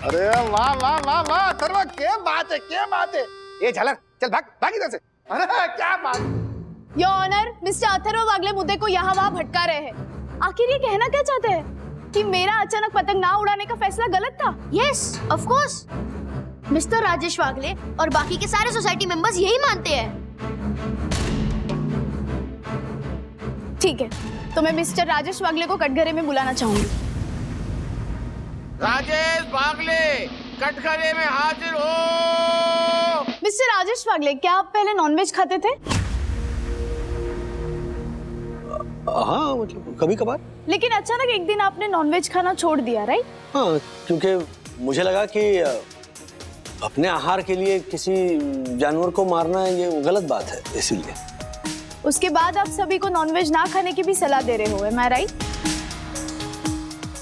अरे वाह वाह वाह वाह, अथर्व क्या बात है, क्या बात है। ये झालर, चल भाग भाग इधर से। अरे क्या बात। योर ऑनर, मिस्टर अथर्व वागले मुद्दे को यहाँ वहाँ भटका रहे हैं। आखिर ये कहना क्या चाहते हैं कि मेरा अचानक पतंग ना उड़ाने का फैसला गलत था? Yes, of course. Mister Rajesh Wagle और बाकी के सारे सोसाइटी मेंबर्स यही मानते हैं। ठीक है, तो मैं मिस्टर राजेश वागले को कटघरे में बुलाना चाहूंगी। राजेश बागले कटघरे में हाजिर हो। मिस्टर राजेश वागले, क्या आप पहले नॉनवेज खाते थे? हाँ मतलब कभी कभार। लेकिन अचानक एक दिन आपने नॉनवेज खाना छोड़ दिया, राइट? हाँ, क्योंकि मुझे लगा कि अपने आहार के लिए किसी जानवर को मारना ये गलत बात है, इसीलिए। उसके बाद आप सभी को नॉनवेज ना खाने की भी सलाह दे रहे हो, एम आई राइट?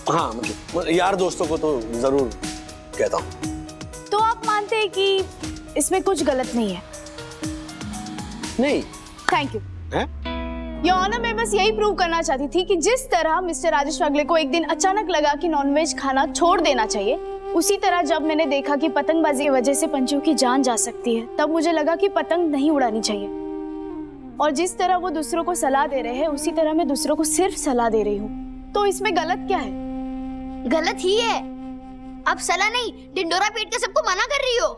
हाँ मतलब यार दोस्तों को तो जरूर कहता हूँ। तो आप मानते हैं कि इसमें कुछ गलत नहीं है? नहीं। Thank you. हैं? योर ऑनर, मैं बस यही प्रूव करना चाहती थी कि जिस तरह मिस्टर राजेश वागले को एक दिन अचानक लगा कि नॉनवेज खाना छोड़ देना चाहिए, उसी तरह जब मैंने देखा कि पतंगबाजी की वजह से पंछियों की जान जा सकती है, तब मुझे लगा कि पतंग नहीं उड़ानी चाहिए। और जिस तरह वो दूसरों को सलाह दे रहे हैं, उसी तरह मैं दूसरों को सिर्फ सलाह दे रही हूँ। तो इसमें गलत क्या है? गलत ही है। अब सलाह नहीं, ढिंडोरा पीट के सबको मना कर रही हो।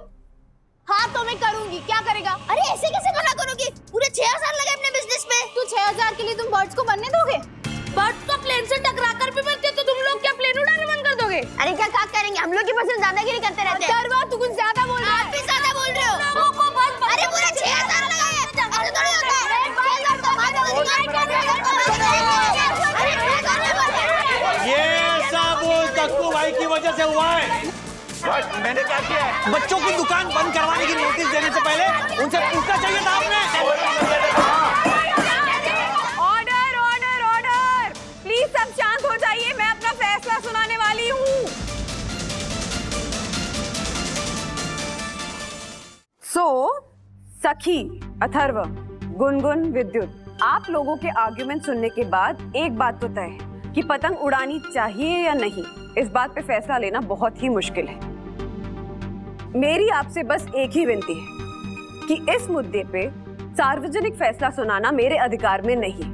हाँ तो मैं करूंगी, क्या करेगा? अरे ऐसे कैसे मना करोगी? पूरे 6000 लगे अपने बिजनेस में। तू 6000 के लिए तुम बर्ड्स को मरने दोगे? बर्ड्स तो प्लेन से टकरा कर भी मरते, तो तुम लोग क्या प्लेन उड़ाने बंद कर दोगे? अरे क्या करेंगे, हम लोग की पसंद दादागिरी करते रहते हैं। करवा, तू कुछ ज्यादा बोल रहा है। आप भी ज्यादा बोल रहे हो। अरे पूरे 6000 लगाए, ऐसे थोड़ी होता है। 6000 तो हमारे ये सब कक्कू भाई की वजह से हुआ है। मैंने क्या किया है? बच्चों की दुकान बंद करवाने की नोटिस देने से पहले उनसे पूछना चाहिए था आपने। ऑर्डर ऑर्डर ऑर्डर, प्लीज सब शांत हो जाइए, मैं अपना फैसला सुनाने वाली हूँ। सखी, अथर्व, गुनगुन, विद्युत, आप लोगों के आर्ग्यूमेंट सुनने के बाद एक बात तो तय है कि पतंग उड़ानी चाहिए या नहीं, इस बात पे फैसला लेना बहुत ही मुश्किल है। मेरी आपसे बस एक ही विनती है कि इस मुद्दे पे सार्वजनिक फैसला सुनाना मेरे अधिकार में नहीं,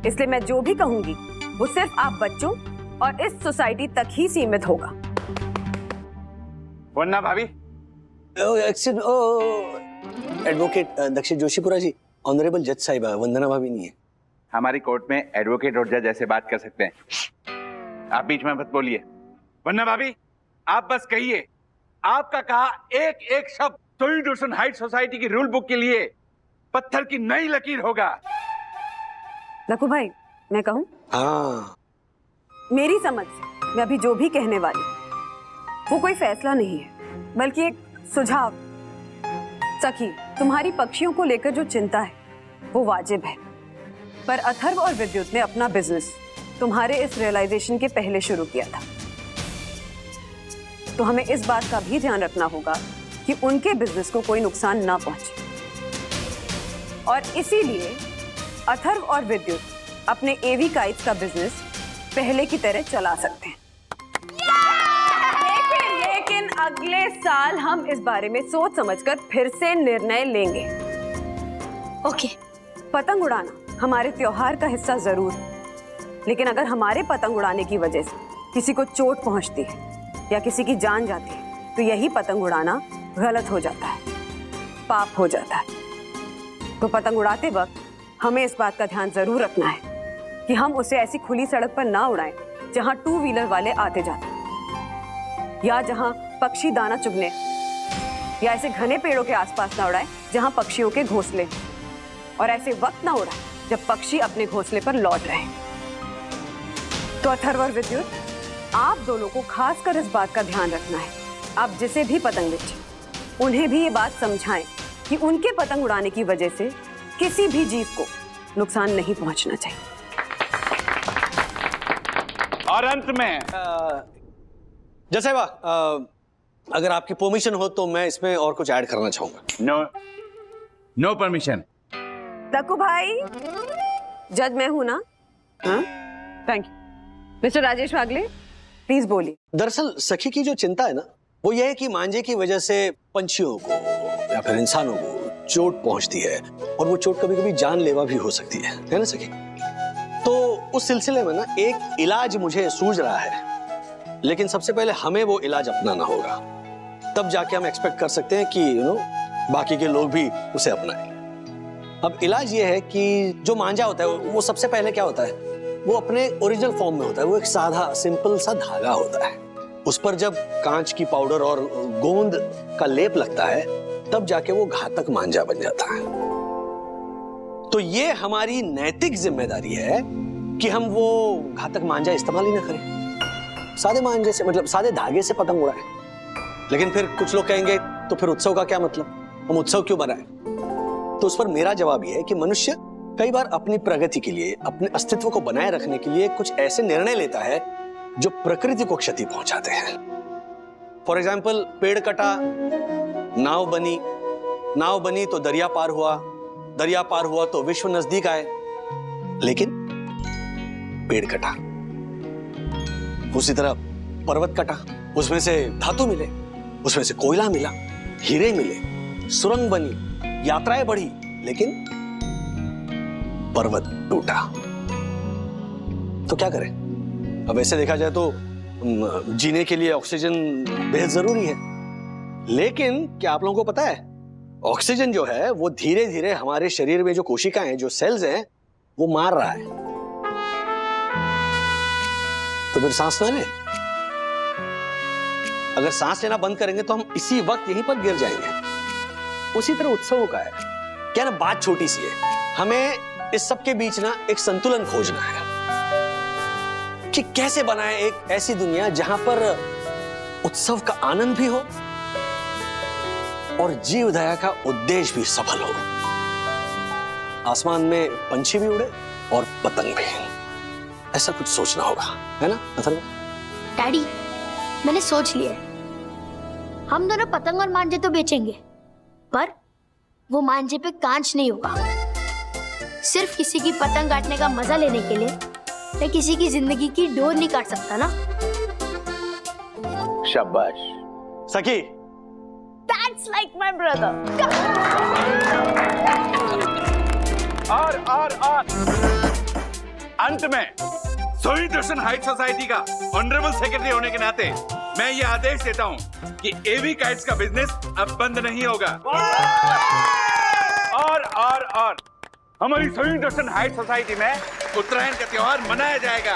इसलिए मैं जो भी कहूंगी वो सिर्फ आप बच्चों और इस सोसाइटी तक ही सीमित होगा। वरना भाभी। एडवोकेट दक्षिण जोशीपुरा जी, ऑनरेबल जज साहिबा, वंदना भाभी नहीं है। हमारी कोर्ट में एडवोकेट और जज ऐसे बात कर सकते हैं, आप बीच में मत बोलिए। वरना भाभी आप बस कहिए, आपका कहा एक एक शब्द सोल्यूशन हाइट सोसाइटी की रूल बुक के लिए पत्थर की नई लकीर होगा। लकू भाई, मैं कहूं? हाँ। मेरी समझ से मैं अभी जो भी कहने वाली वो कोई फैसला नहीं है, बल्कि एक सुझाव। सखी, तुम्हारी पक्षियों को लेकर जो चिंता है वो वाजिब है, पर अथर्व और विद्युत ने अपना बिजनेस तुम्हारे इस रियलाइजेशन के पहले शुरू किया था, तो हमें इस बात का भी ध्यान रखना होगा कि उनके बिजनेस को कोई नुकसान ना पहुंचे। और इसीलिए अथर्व और विद्युत अपने एवी काइट्स का बिजनेस पहले की तरह चला सकते हैं। लेकिन अगले साल हम इस बारे में सोच समझकर फिर से निर्णय लेंगे। ओके। पतंग उड़ाना हमारे त्योहार का हिस्सा जरूर, लेकिन अगर हमारे पतंग उड़ाने की वजह से किसी को चोट पहुंचती है या किसी की जान जाती है, तो यही पतंग उड़ाना गलत हो जाता है, पाप हो जाता है। तो पतंग उड़ाते वक्त हमें इस बात का ध्यान जरूर रखना है कि हम उसे ऐसी खुली सड़क पर ना उड़ाएं जहां 2 व्हीलर वाले आते जाते, या जहां पक्षी दाना चुगने, या ऐसे घने पेड़ों के आसपास ना उड़ाएं जहां पक्षियों के घोंसले, और ऐसे वक्त ना उड़ाएं जब पक्षी अपने घोंसले पर लौट रहे हैं। तो अथर्व और विद्युत, आप दोनों को खासकर इस बात का ध्यान रखना है, आप जिसे भी पतंग बेचें उन्हें भी ये बात समझाएं कि उनके पतंग उड़ाने की वजह से किसी भी जीव को नुकसान नहीं पहुंचना चाहिए। और अंत में जज साहिबा, अगर आपकी परमिशन हो तो मैं इसमें और कुछ ऐड करना चाहूंगा। No permission. लकू भाई, जज मैं हूं ना? हाँ, thank you. Mister Rajesh Wagle, please बोलिए। दरअसल सखी की जो चिंता है ना, वो ये है कि मांझे की वजह से पंछियों को या फिर इंसानों को चोट पहुंचती है, और वो चोट कभी कभी जानलेवा भी हो सकती है ना सखी? तो उस सिलसिले में ना एक इलाज मुझे सूझ रहा है, लेकिन सबसे पहले हमें वो इलाज अपनाना होगा, तब जाके हम एक्सपेक्ट कर सकते हैं कि बाकी के लोग भी उसे अपनाएं। अब इलाज ये है कि जो मांझा होता है वो सबसे पहले क्या होता है, वो अपने ओरिजिनल फॉर्म में होता है। वो एक सादा सिंपल सा धागा होता है। उस पर जब कांच की पाउडर और गोंद का लेप लगता है तब जाके वो घातक मांझा बन जाता है। तो ये हमारी नैतिक जिम्मेदारी है कि हम वो घातक मांझा इस्तेमाल ही ना करें। सादे मांझे से मतलब सादे धागे से पतंग उड़ाएं। लेकिन फिर कुछ लोग कहेंगे तो फिर उत्सव का क्या मतलब, हम उत्सव क्यों बनाएं? तो उस पर मेरा जवाब यह है कि मनुष्य कई बार अपनी प्रगति के लिए, अपने अस्तित्व को बनाए रखने के लिए कुछ ऐसे निर्णय लेता है जो प्रकृति को क्षति पहुंचाते हैं। फॉर एग्जाम्पल, पेड़ कटा, नाव बनी तो दरिया पार हुआ तो विश्व नजदीक आए। लेकिन पेड़ कटा, उसी तरह पर्वत कटा, उसमें से धातु मिले, उसमें से कोयला मिला, हीरे मिले, सुरंग बनी, यात्राएं बढ़ी, लेकिन पर्वत टूटा। तो क्या करें? अब ऐसे देखा जाए तो जीने के लिए ऑक्सीजन बेहद जरूरी है। लेकिन क्या आप लोगों को पता है, ऑक्सीजन जो है वो धीरे धीरे हमारे शरीर में जो कोशिकाएं हैं, जो सेल्स हैं, वो मार रहा है। तो फिर सांस ना ले। अगर सांस लेना बंद करेंगे तो हम इसी वक्त यहीं पर गिर जाएंगे। उसी तरह उत्सवों का है। क्या ना, बात छोटी सी है, हमें इस सब के बीच ना एक संतुलन खोजना है कि कैसे बनाए एक ऐसी दुनिया जहां पर उत्सव का आनंद भी हो और जीव दया का उद्देश्य भी सफल हो। आसमान में पंछी भी उड़े और पतंग भी। ऐसा कुछ सोचना होगा, है ना अथर्व? डैडी, मैंने सोच लिया है। हम दोनों पतंग और मांझे तो बेचेंगे, पर वो मांझे पे कांच नहीं होगा। सिर्फ किसी की पतंग काटने का मजा लेने के लिए मैं किसी की जिंदगी की डोर नहीं काट सकता ना। शाबाश सखी। That's like my brother. और अंत में सोई दर्शन हाइट सोसाइटी का ऑनरेबल सेक्रेटरी होने के नाते मैं ये आदेश देता हूँ कि एवी काइट्स का बिजनेस अब बंद नहीं होगा। और हमारी सोई दर्शन हाइट सोसाइटी में उत्तरायण का त्योहार मनाया जाएगा।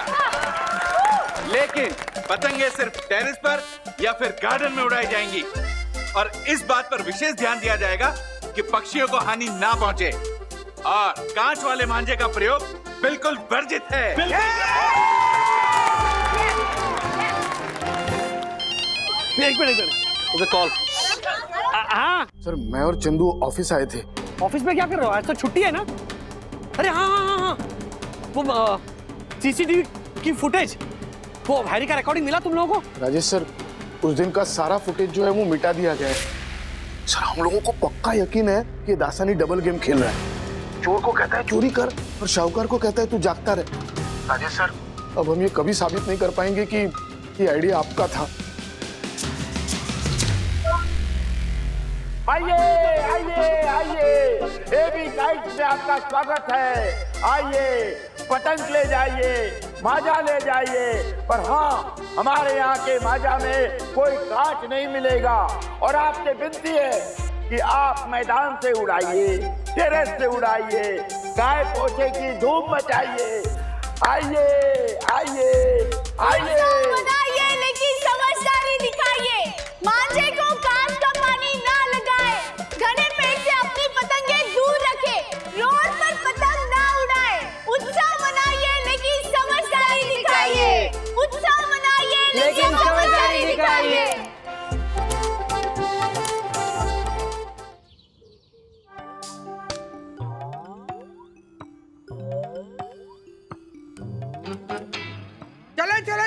लेकिन पतंगे सिर्फ टेरेस पर या फिर गार्डन में उड़ाई जाएंगी और इस बात पर विशेष ध्यान दिया जाएगा कि पक्षियों को हानि ना पहुंचे। और कांच वाले मांझे का प्रयोग बिल्कुल वर्जित है। एक मिनट कॉल। हाँ सर, मैं और चंदू ऑफिस आए थे। ऑफिस में क्या कर रहे हो? आज तो छुट्टी है ना? अरे हाँ, वो सीसीटीवी की फुटेज, वो हैरी का रिकॉर्डिंग मिला तुम लोगों को? राजेश सर, उस दिन का सारा फुटेज जो है वो मिटा दिया गया है। सर, हम लोगों को पक्का यकीन है कि दासानी डबल गेम खेल रहा है। चोर को कहता है चोरी कर और शाहूकार को कहता है तू जागता रहे। राजेश सर, अब हम ये कभी साबित नहीं कर पाएंगे कि ये आइडिया आपका था। आइए, एवी काइट्स में आपका स्वागत है। आइए, पतंग ले जाइए, माजा ले जाइए, पर हाँ, हमारे यहाँ के माजा में कोई कांच नहीं मिलेगा। और आपसे विनती है कि आप मैदान से उड़ाइए, टेरेस से उड़ाइए, गाय पोछे की धूम मचाइए। आइए। बनाइए लेकिन समझदारी दिखाइए। मांझे को कांच का पानी ना लगाए, घने पेड़ से अपनी पतंगे दूर रखे, रोड पर पतंग ना उड़ाए। उत्सव मनाइए लेकिन समझदारी दिखाइए। उत्सव मनाइए लेकिन समझदारी दिखाइए।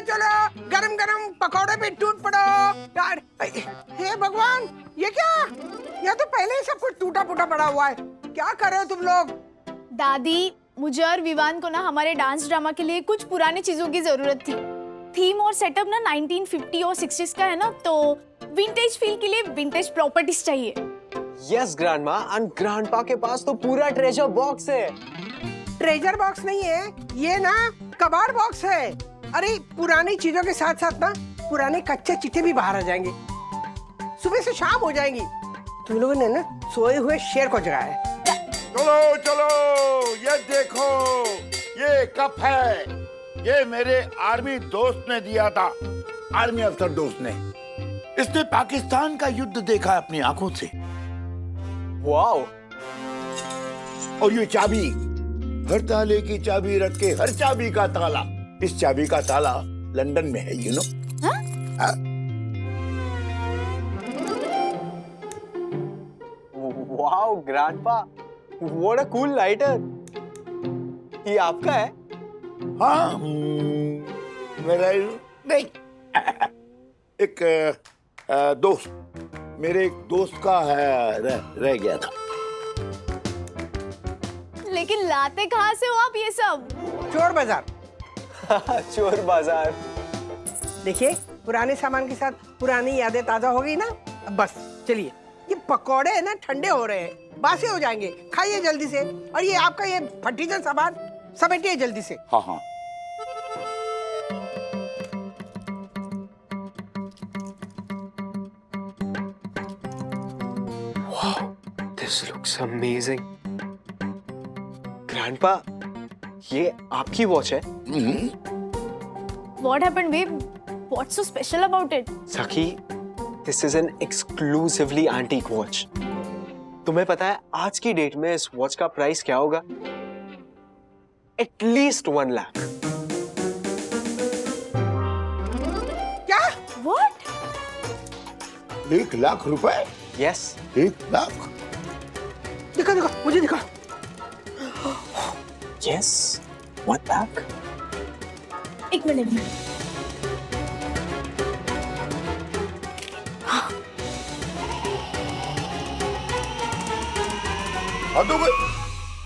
चलो, गरम पकौड़े पे टूट पड़ो यार। हे भगवान, ये क्या? यह तो पहले ही सब कुछ टूटा फूटा पड़ा हुआ है। क्या कर रहे हो तुम लोग? दादी, मुझे और विवान को ना हमारे डांस ड्रामा के लिए कुछ पुरानी चीजों की जरूरत थी। थीम और सेटअप ना 1950 और 60s का है ना, तो विंटेज फील के लिए विंटेज प्रॉपर्टीज चाहिए। यस ग्रैंडमा, एंड ग्रैंडपा के पास तो पूरा ट्रेजर बॉक्स है। ट्रेजर बॉक्स नहीं है, ये ना कबाड़ बॉक्स है। अरे, पुरानी चीजों के साथ साथ ना पुराने कच्चे चिट्ठे भी बाहर आ जाएंगे। सुबह से शाम हो जाएंगी। तुम लोगों ने ना सोए हुए शेर को जगाया है। चलो, ये देखो, ये कप है। ये मेरे आर्मी दोस्त ने दिया था, आर्मी अफसर दोस्त ने। इसने पाकिस्तान का युद्ध देखा अपनी आंखों से। वाओ। और ये चाबी, हर ताले की चाबी रख के हर चाबी का ताला, इस चाबी का ताला लंदन में है, you know. Wow grandpa, what a cool lighter. ये आपका है? हाँ, मेरा नहीं, एक दोस्त, मेरे एक दोस्त का है, रह गया था। लेकिन लाते कहाँ से हो आप ये सब? चोर बाजार। चोर बाजार। देखिए, पुराने सामान के साथ पुरानी यादें ताजा हो गई ना। अब बस चलिए, ये पकौड़े है ना, ठंडे हो रहे हैं, बासी हो जाएंगे, खाइए जल्दी से। और ये आपका ये फटीचर सामान समेटिए जल्दी से। हाँ हाँ। This looks amazing. Grandpa, ये आपकी वॉच है? What happened, babe? What's so special about it? सखी, this is an exclusively antique watch. तुम्हें पता है आज की डेट में इस वॉच का प्राइस क्या होगा? At least 1 lakh. क्या? What? 1 लाख रुपए? Yes. 1 लाख? दिखा दिखा, मुझे दिखा। Yes. 1 लाख? एक मिनट।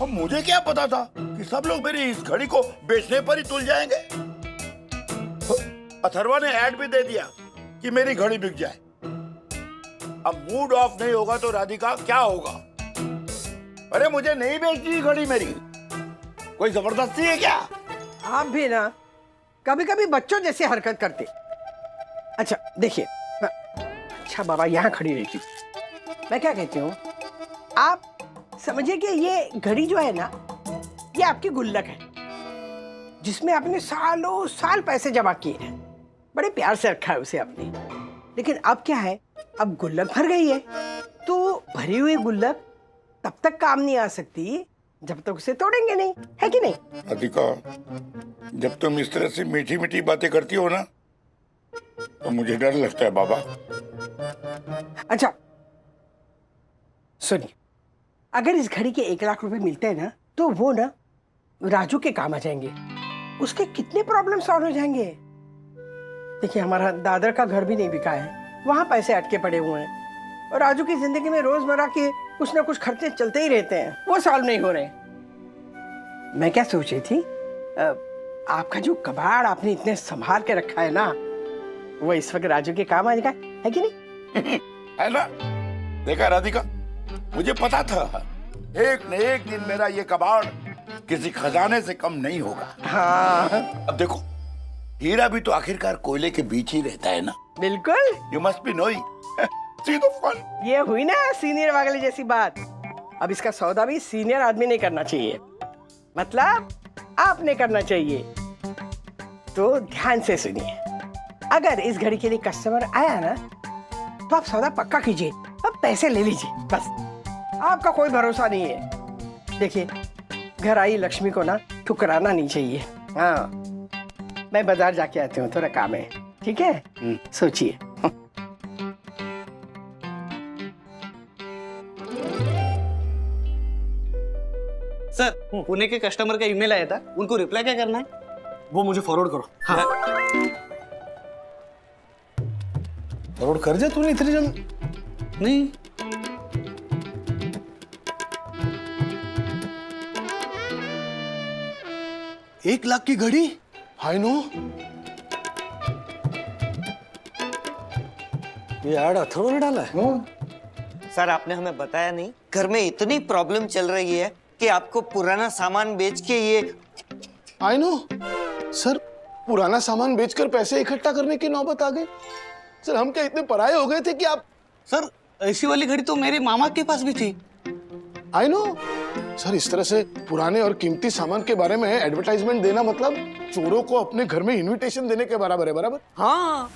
अब मुझे क्या पता था कि सब लोग मेरी इस घड़ी को बेचने पर ही तुल जाएंगे। अथर्वा ने ऐड भी दे दिया कि मेरी घड़ी बिक जाए। अब मूड ऑफ नहीं होगा तो राधिका क्या होगा? अरे मुझे नहीं बेचनी घड़ी मेरी, कोई जबरदस्ती है क्या? आप भी ना कभी कभी बच्चों जैसे हरकत करते। अच्छा देखिए, अच्छा बाबा यहाँ खड़ी रहती, मैं क्या कहती हूँ, आप समझिए कि ये घड़ी जो है ना, ये आपकी गुल्लक है जिसमें आपने सालों साल पैसे जमा किए हैं, बड़े प्यार से रखा है उसे आपने। लेकिन अब क्या है, अब गुल्लक भर गई है, तो भरी हुई गुल्लक तब तक काम नहीं आ सकती जब तक उसे तोड़ेंगे नहीं, है कि नहीं? राधिका, जब तुम इस तरह से मीठी मीठी बातें करती हो ना, तो मुझे डर लगता है बाबा। अच्छा सुनिए, अगर इस घड़ी के 1 लाख रुपए मिलते हैं ना, तो वो ना राजू के काम आ जाएंगे, उसके कितने प्रॉब्लम सॉल्व हो जाएंगे। देखिए, हमारा दादर का घर भी नहीं बिका है, वहां पैसे अटके पड़े हुए हैं, और राजू की जिंदगी में रोजमर्रा के कुछ ना कुछ खर्चे चलते ही रहते हैं, वो सॉल्व नहीं हो रहे। मैं क्या सोच रही थी, आपका जो कबाड़ आपने इतने संभाल के रखा है ना, वो इस वक्त राजू के काम आएगा, है कि नहीं? है ना? देखा राधिका, मुझे पता था एक न एक दिन मेरा ये कबाड़ किसी खजाने से कम नहीं होगा। हाँ। अब देखो, हीरा भी तो आखिरकार कोयले के बीच ही रहता है ना। बिल्कुल। You must be knowing. See the fun. ये हुई ना सीनियर वागले जैसी बात। अब इसका सौदा भी सीनियर आदमी नहीं करना चाहिए, मतलब आपने करना चाहिए। तो ध्यान से सुनिए, अगर इस घड़ी के लिए कस्टमर आया ना, तो आप सौदा पक्का कीजिए, अब पैसे ले लीजिए, बस। आपका कोई भरोसा नहीं है। देखिए, घर आई लक्ष्मी को ना ठुकराना नहीं चाहिए। हाँ, मैं बाजार जाके आती हूँ, थोड़ा काम है, ठीक है? सोचिए। सर, पुणे के कस्टमर का ईमेल आया था, उनको रिप्लाई क्या करना है? वो मुझे फॉरवर्ड करो। हाँ। फॉरवर्ड कर दे तूने इतनी जल्दी? नहीं। एक लाख की घड़ी? I know. ये ऐड अथर्व ने डाला है। सर, आपने हमें बताया नहीं, घर में इतनी प्रॉब्लम चल रही है कि आपको पुराना सामान बेच के ये। आई नो सर, पुराना सामान बेचकर पैसे इकट्ठा करने की नौबत आ गई। सर, हम क्या इतने पराये हो गए थे कि आप। सर, ऐसी वाली घड़ी तो मेरे मामा के पास भी थी। आई नो सर, इस तरह से पुराने और कीमती सामान के बारे में एडवर्टाइजमेंट देना मतलब चोरों को अपने घर में इनविटेशन देने के बराबर है, बराबर? हाँ।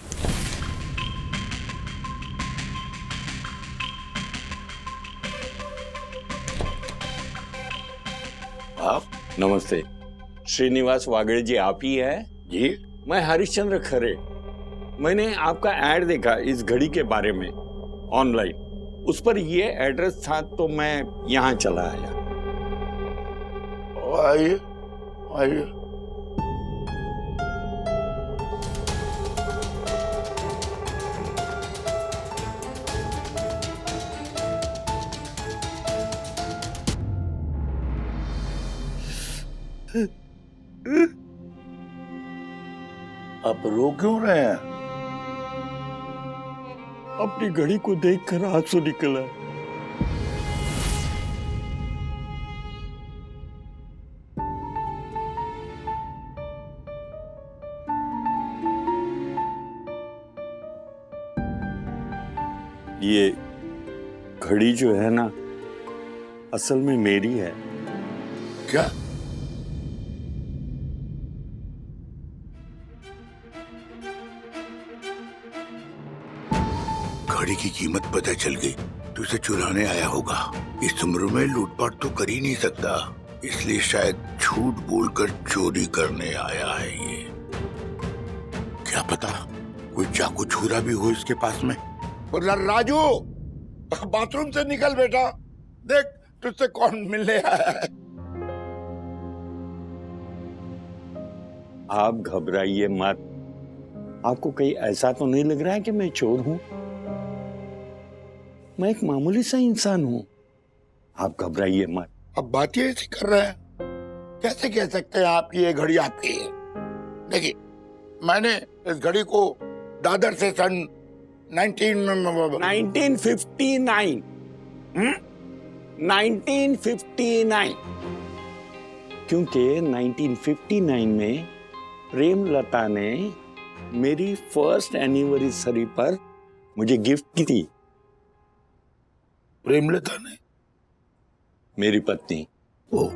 आप नमस्ते, श्रीनिवास वागड़े जी आप ही है? जी मैं हरिश्चंद्र खरे। मैंने आपका ऐड देखा इस घड़ी के बारे में ऑनलाइन, उस पर ये एड्रेस था तो मैं यहाँ चला आया। आइए आइए। आप रो क्यों रहे हैं? अपनी घड़ी को देखकर आंसू निकला। ये घड़ी जो है ना, असल में मेरी है। क्या? घड़ी की कीमत पता चल गई तो उसे चुराने आया होगा। इस उम्र में लूटपाट तो कर ही नहीं सकता, इसलिए शायद झूठ बोलकर चोरी करने आया है ये। क्या पता कोई चाकू छुरा भी हो इसके पास में। राजू, बाथरूम से निकल बेटा, देख तुझसे कौन मिलने आया है। आप घबराइए मत। आपको कहीं ऐसा तो नहीं लग रहा है कि मैं चोर हूं? मैं एक मामूली सा इंसान हूं। आप घबराइए मत। अब बात ये ऐसी कर रहे हैं, कैसे कह सकते हैं आपकी ये घड़ी आपकी है? देखिए, मैंने इस घड़ी को दादर से सन 1959 क्योंकि 1959 में प्रेमलता ने मेरी फर्स्ट एनिवर्सरी पर मुझे गिफ्ट की थी। प्रेमलता ने? मेरी पत्नी। ओ।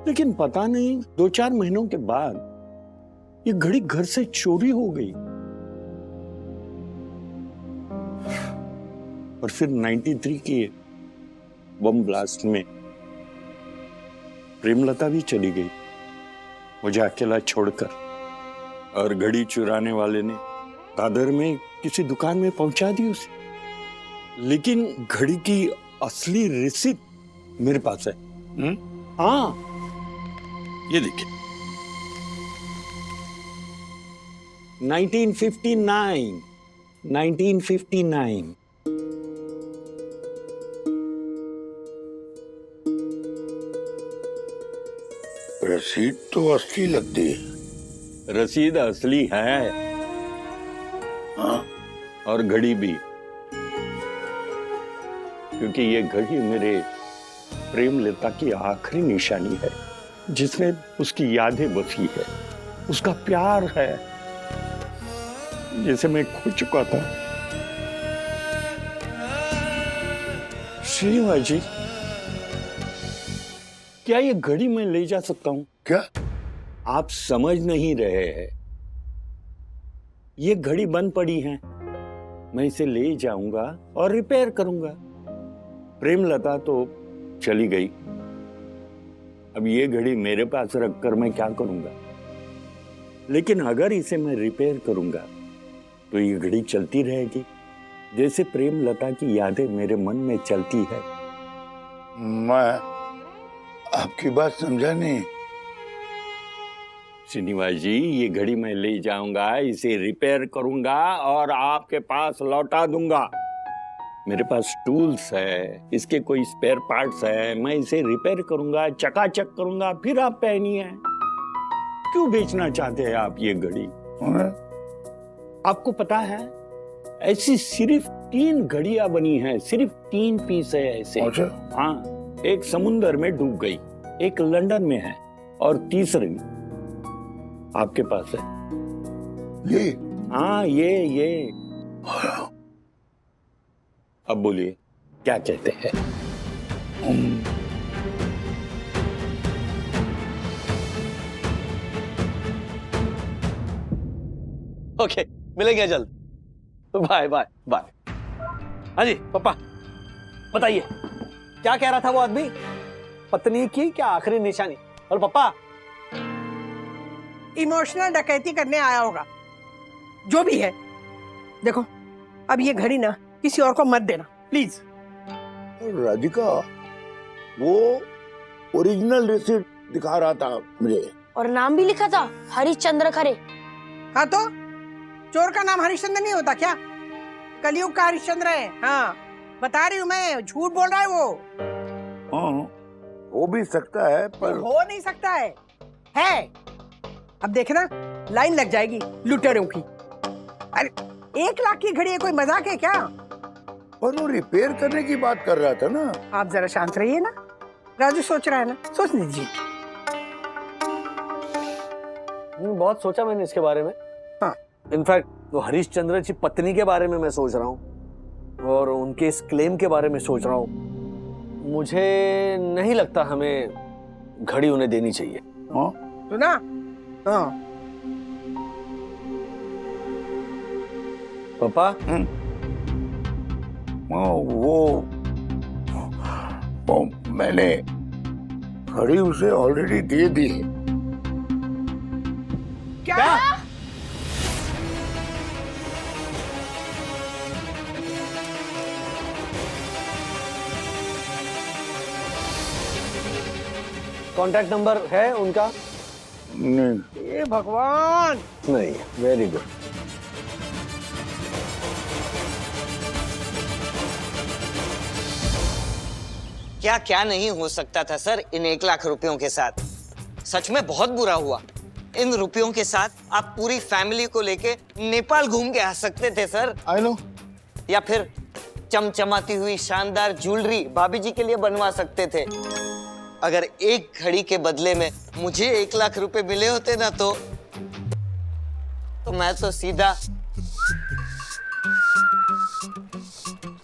लेकिन पता नहीं 2-4 महीनों के बाद ये घड़ी घर से चोरी हो गई और फिर 93 की बम ब्लास्ट में प्रेमलता भी चली गई, मुझे अकेला छोड़कर। और घड़ी चुराने वाले ने दादर में किसी दुकान में पहुंचा दी उसे। लेकिन घड़ी की असली रिसीट मेरे पास है। हाँ, ये देखिए, 1959। रसीद तो असली लगती है। रसीद असली है। हाँ? और घड़ी भी, क्योंकि ये घड़ी मेरे प्रेमलता की आखिरी निशानी है, जिसमें उसकी यादें बसी है, उसका प्यार है, जिसे मैं खो चुका था। श्रीनिवास जी, क्या ये घड़ी मैं ले जा सकता हूं? क्या? आप समझ नहीं रहे हैं। ये घड़ी बंद पड़ी है, मैं इसे ले जाऊंगा और रिपेयर करूंगा। प्रेमलता तो चली गई, अब ये घड़ी मेरे पास रखकर मैं क्या करूंगा? लेकिन अगर इसे मैं रिपेयर करूंगा तो ये घड़ी चलती रहेगी, जैसे प्रेमलता की यादें मेरे मन में चलती है। मैं आपकी बात समझा नहीं। श्रीनिवास जी, ये घड़ी मैं ले जाऊंगा, इसे रिपेयर करूंगा और आपके पास लौटा दूंगा। मेरे पास टूल्स है, इसके कोई स्पेयर पार्ट्स है, मैं इसे रिपेयर करूंगा, चकाचक करूंगा, फिर आप पहनिए। क्यों बेचना चाहते हैं आप ये घड़ी? आपको पता है, ऐसी सिर्फ 3 घड़ियां बनी हैं, सिर्फ 3 पीस है ऐसे। हाँ, एक समुंदर में डूब गई, एक लंदन में है और तीसरी आपके पास है। ये? हाँ, ये। अब बोलिए, क्या कहते हैं? ओके, मिलेंगे जल्द। Bye bye bye. हाँ जी पापा, बताइए क्या कह रहा था वो आदमी? पत्नी की क्या आखिरी निशानी? और पापा इमोशनल डकैती करने आया होगा, जो भी है। देखो अब ये घड़ी ना किसी और को मत देना प्लीज। राधिका, वो ओरिजिनल रिसीट दिखा रहा था मुझे। और नाम भी लिखा था, हरिश्चंद्र खरे। हाँ तो चोर का नाम हरिश्चंद्र नहीं होता क्या? कलयुग का हरिश्चंद्र है। हाँ बता रही हूँ मैं, झूठ बोल रहा है वो। हाँ हो भी सकता है पर हो नहीं सकता है। अब देखना लाइन लग जाएगी लुटेरों की। अरे 1 लाख की घड़ी है, कोई मजाक है क्या? पर वो रिपेयर करने की बात कर रहा था ना। आप जरा शांत रहिए ना, राजू सोच रहा है ना, सोचने दीजिए। बहुत सोचा मैंने इसके बारे में। हाँ इनफैक्ट वो हरिश्चंद्र की पत्नी के बारे में मैं सोच रहा हूँ और उनके इस क्लेम के बारे में सोच रहा हूँ। मुझे नहीं लगता हमें घड़ी उन्हें देनी चाहिए। तो ना हाँ पापा। वो मैंने घड़ी उसे ऑलरेडी दे दी है। क्या? कांटेक्ट नंबर है उनका? नहीं। ये भगवान। नहीं। Very good. क्या क्या नहीं हो सकता था सर इन 1 लाख रुपयों के साथ। सच में बहुत बुरा हुआ। इन रुपयों के साथ आप पूरी फैमिली को लेके नेपाल घूम के आ सकते थे सर। I know. या फिर चमचमाती हुई शानदार ज्वेलरी भाभी जी के लिए बनवा सकते थे। अगर एक घड़ी के बदले में मुझे 1 लाख रुपए मिले होते ना तो मैं तो सीधा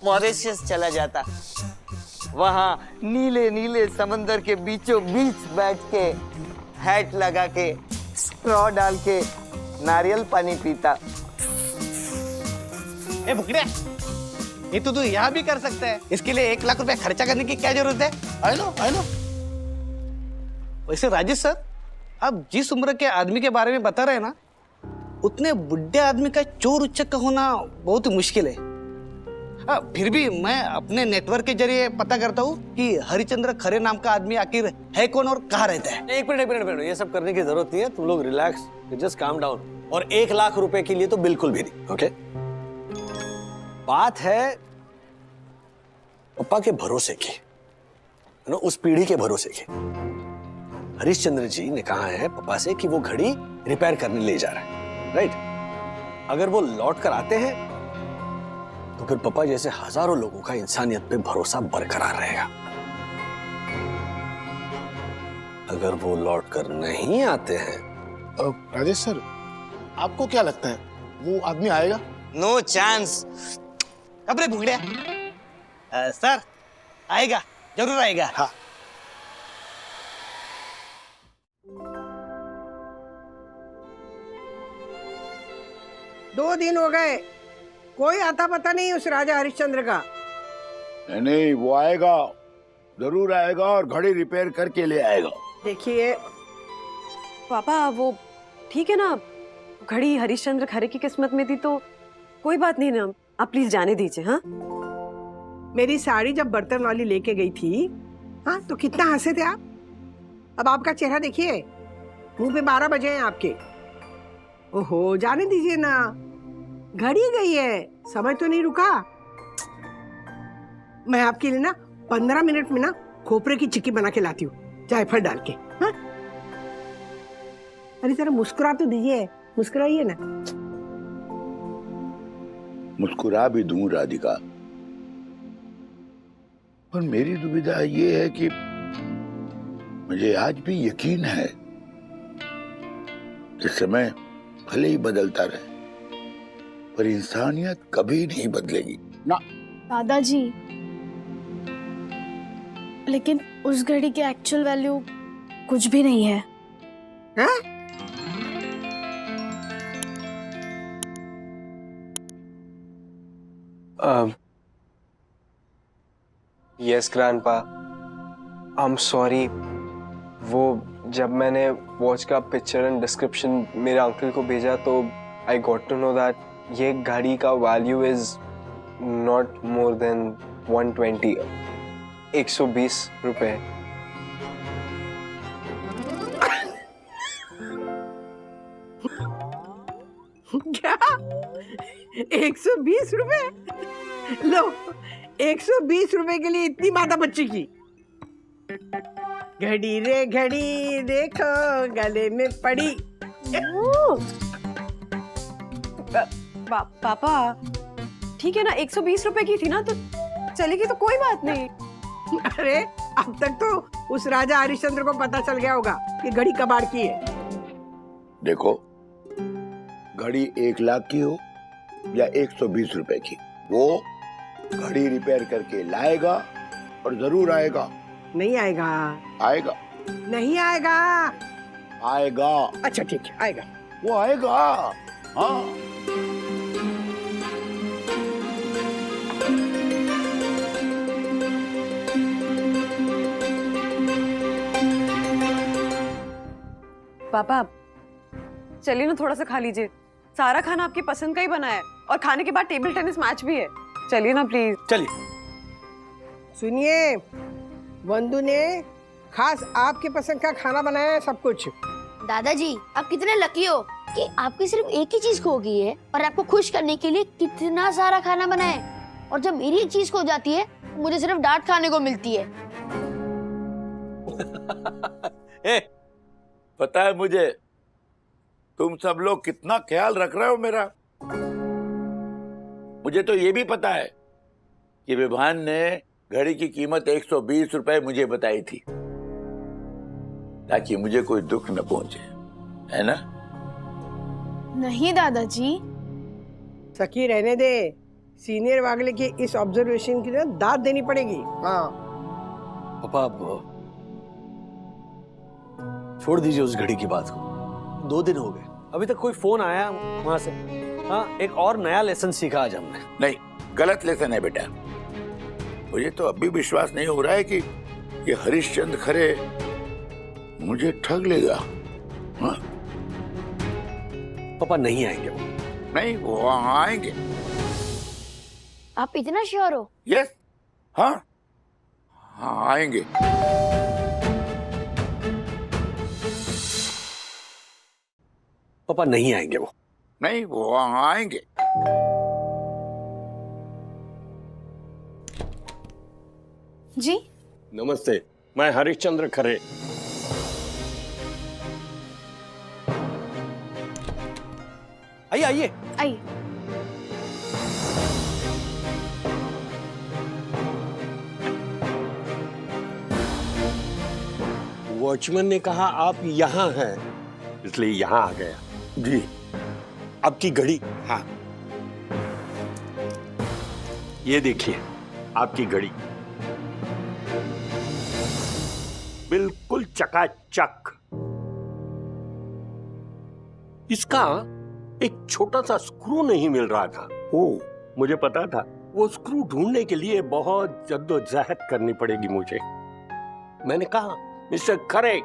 मॉरिशस चला जाता। वहां नीले नीले समंदर के बीचों बीच बैठ के हैट लगा के स्ट्रॉ डाल के नारियल पानी पीता। ए भुकड़े, ये तो तू यहाँ भी कर सकता है। इसके लिए 1 लाख रुपए खर्चा करने की क्या जरूरत है? I know. वैसे राजेश सर, आप जिस उम्र के आदमी के बारे में बता रहे हैं ना, उतने बुढ़े आदमी का चोर उच्चक का होना बहुत मुश्किल है। फिर भी मैं अपने नेटवर्क के जरिए पता करता हूँ कि हरिश्चंद्र खरे नाम का आदमी आखिर है कौन और कहाँ रहता है। एक मिनट, ये सब करने की जरूरत नहीं है। तुम लोग रिलैक्स, जस्ट काम डाउन। और 1 लाख रुपए के लिए तो बिल्कुल भी नहीं। ओके, बात है पापा के भरोसे की, ना उस पीढ़ी के भरोसे की। हरिश्चंद्र जी ने कहा है पापा से कि वो घड़ी रिपेयर करने ले जा रहा है, राइट? अगर वो लौट कर आते हैं तो फिर पापा जैसे हजारों लोगों का इंसानियत पे भरोसा बरकरार रहेगा। अगर वो लौट कर नहीं आते हैं। राजेश सर, आपको क्या लगता है वो आदमी आएगा? No chance. अबे भुगड़िया, सर आएगा, जरूर आएगा। हाँ। दो दिन हो गए, कोई आता पता नहीं उस राजा हरिश्चंद्र का। नहीं, वो आएगा, जरूर आएगा और घड़ी रिपेयर करके ले आएगा। देखिए पापा, वो ठीक है ना, घड़ी हरिश्चंद्र खरे की किस्मत में थी तो कोई बात नहीं ना, आप प्लीज जाने दीजिए। हाँ, मेरी साड़ी जब बर्तन वाली लेके गई थी, हाँ तो कितना हंसे थे आप। अब आपका चेहरा देखिए, मुंह पे 12 बजे हैं आपके। ओहो, जाने दीजिए ना, घड़ी गई है, समय तो नहीं रुका। मैं आपके लिए ना 15 मिनट में ना खोपरे की चिक्की बना के लाती हूँ, जायफल डाल के। हाँ, अरे जरा मुस्कुरा तो दीजिए, मुस्कुराइए ना। मुस्कुरा भी दूं राधिका, पर मेरी दुविधा ये है कि मुझे आज भी यकीन है कि समय भले ही बदलता रहे पर इंसानियत कभी नहीं बदलेगी ना। दादाजी, लेकिन उस घड़ी की एक्चुअल वैल्यू कुछ भी नहीं है। हैं? Yes grandpa, I am sorry. वो जब मैंने वॉच का पिक्चर एंड डिस्क्रिप्शन मेरे अंकल को भेजा तो I got to know that ये घड़ी का value is not more than 120, 120 रुपए। क्या 120 रुपए? लो, 120 रुपए के लिए इतनी माता बच्ची की। घड़ी रे घड़ी देखो गले में पड़ी। पापा ठीक है ना, 120 रुपए की थी ना, तो चलेगी तो कोई बात नहीं। अरे अब तक तो उस राजा हरिश्चंद्र को पता चल गया होगा कि घड़ी कबाड़ की है। देखो, घड़ी 1 लाख की हो या 120 रुपए की, वो घड़ी रिपेयर करके लाएगा और जरूर आएगा। नहीं आएगा। आएगा। नहीं आएगा। आएगा। अच्छा ठीक है, आएगा। वो आएगा। हाँ। पापा चलिए ना, थोड़ा सा खा लीजिए। सारा खाना आपकी पसंद का ही बना है और खाने के बाद टेबल टेनिस मैच भी है। चलिए ना प्लीज। चलिए। सुनिए, वंदू ने खास आपके पसंद का खाना बनाया है सब कुछ। दादाजी आप कितने लकी हो कि आपकी सिर्फ एक ही चीज खो गई है और आपको खुश करने के लिए कितना सारा खाना बनाए। और जब मेरी एक चीज खो जाती है मुझे सिर्फ डांट खाने को मिलती है। पता है मुझे तुम सब लोग कितना ख्याल रख रहे हो मेरा। मुझे तो ये भी पता है कि विभान ने घड़ी की कीमत 120 रुपए मुझे बताई थी ताकि मुझे कोई दुख न पहुंचे, है ना? नहीं दादाजी। सखी रहने दे, सीनियर वागले के इस ऑब्जर्वेशन की ना दाद देनी पड़ेगी। हाँ पापा छोड़ दीजिए उस घड़ी की बात को। 2 दिन हो गए, अभी तक कोई फोन आया वहां से? हाँ, एक और नया लेसन सीखा आज हमने। नहीं, गलत लेसन है बेटा। मुझे तो अब भी विश्वास नहीं हो रहा है कि ये हरिश्चंद्र खरे मुझे ठग लेगा। हाँ? पापा नहीं आएंगे वो। नहीं, वो आएंगे। आप इतना श्योर हो? यस। हाँ हाँ, आएंगे। पापा नहीं आएंगे वो। नहीं, वो आएंगे। जी नमस्ते, मैं हरिश्चंद्र खरे। आइए आइए आइए। वॉचमैन ने कहा आप यहाँ हैं, इसलिए यहाँ आ गया। जी। आपकी घड़ी। हाँ, ये देखिए आपकी घड़ी, बिल्कुल चकाचक। इसका एक छोटा सा स्क्रू नहीं मिल रहा था। ओ, मुझे पता था वो स्क्रू ढूंढने के लिए बहुत जद्दोजहद करनी पड़ेगी मुझे। मैंने कहा मिस्टर खरे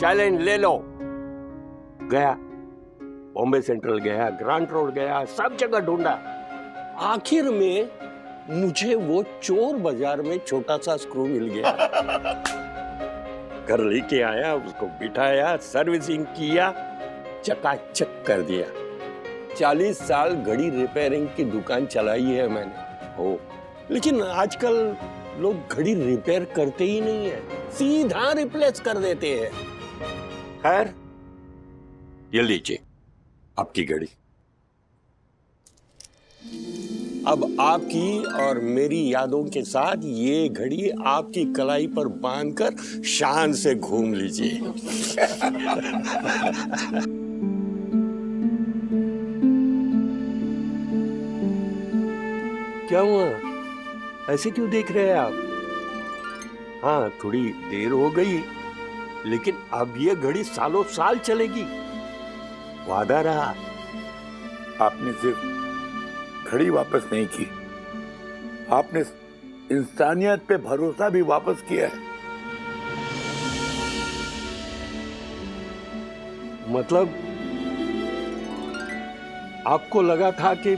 चैलेंज ले लो। गया, बॉम्बे सेंट्रल गया, ग्रांट रोड गया, सब जगह ढूंढा। आखिर में मुझे वो चोर बाजार में छोटा सा स्क्रू मिल गया। घर लेके आया, उसको बिठाया, सर्विसिंग किया, चकाचक कर दिया। 40 साल घड़ी रिपेयरिंग की दुकान चलाई है मैंने। हो, लेकिन आजकल लोग घड़ी रिपेयर करते ही नहीं है, सीधा रिप्लेस कर देते हैं। खैर, ये लीजिए आपकी घड़ी। अब आपकी और मेरी यादों के साथ ये घड़ी आपकी कलाई पर बांधकर शान से घूम लीजिए। क्या हुआ, ऐसे क्यों देख रहे हैं आप? हाँ, थोड़ी देर हो गई, लेकिन अब ये घड़ी सालों साल चलेगी, वादा रहा। आपने सिर्फ घड़ी वापस नहीं की, आपने इंसानियत पे भरोसा भी वापस किया है। मतलब आपको लगा था कि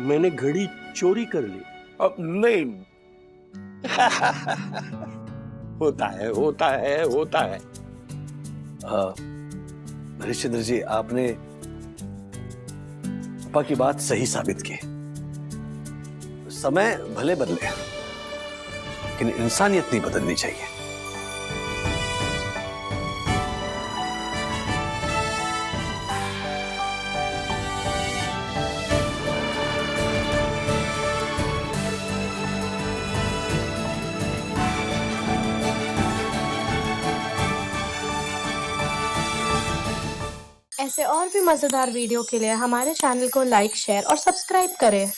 मैंने घड़ी चोरी कर ली? अब नहीं। होता है। ऋषिधर जी, आपने पापा की बात सही साबित की। समय भले बदले लेकिन इंसानियत नहीं बदलनी चाहिए। ऐसे और भी मजेदार वीडियो के लिए हमारे चैनल को लाइक, शेयर और सब्सक्राइब करें।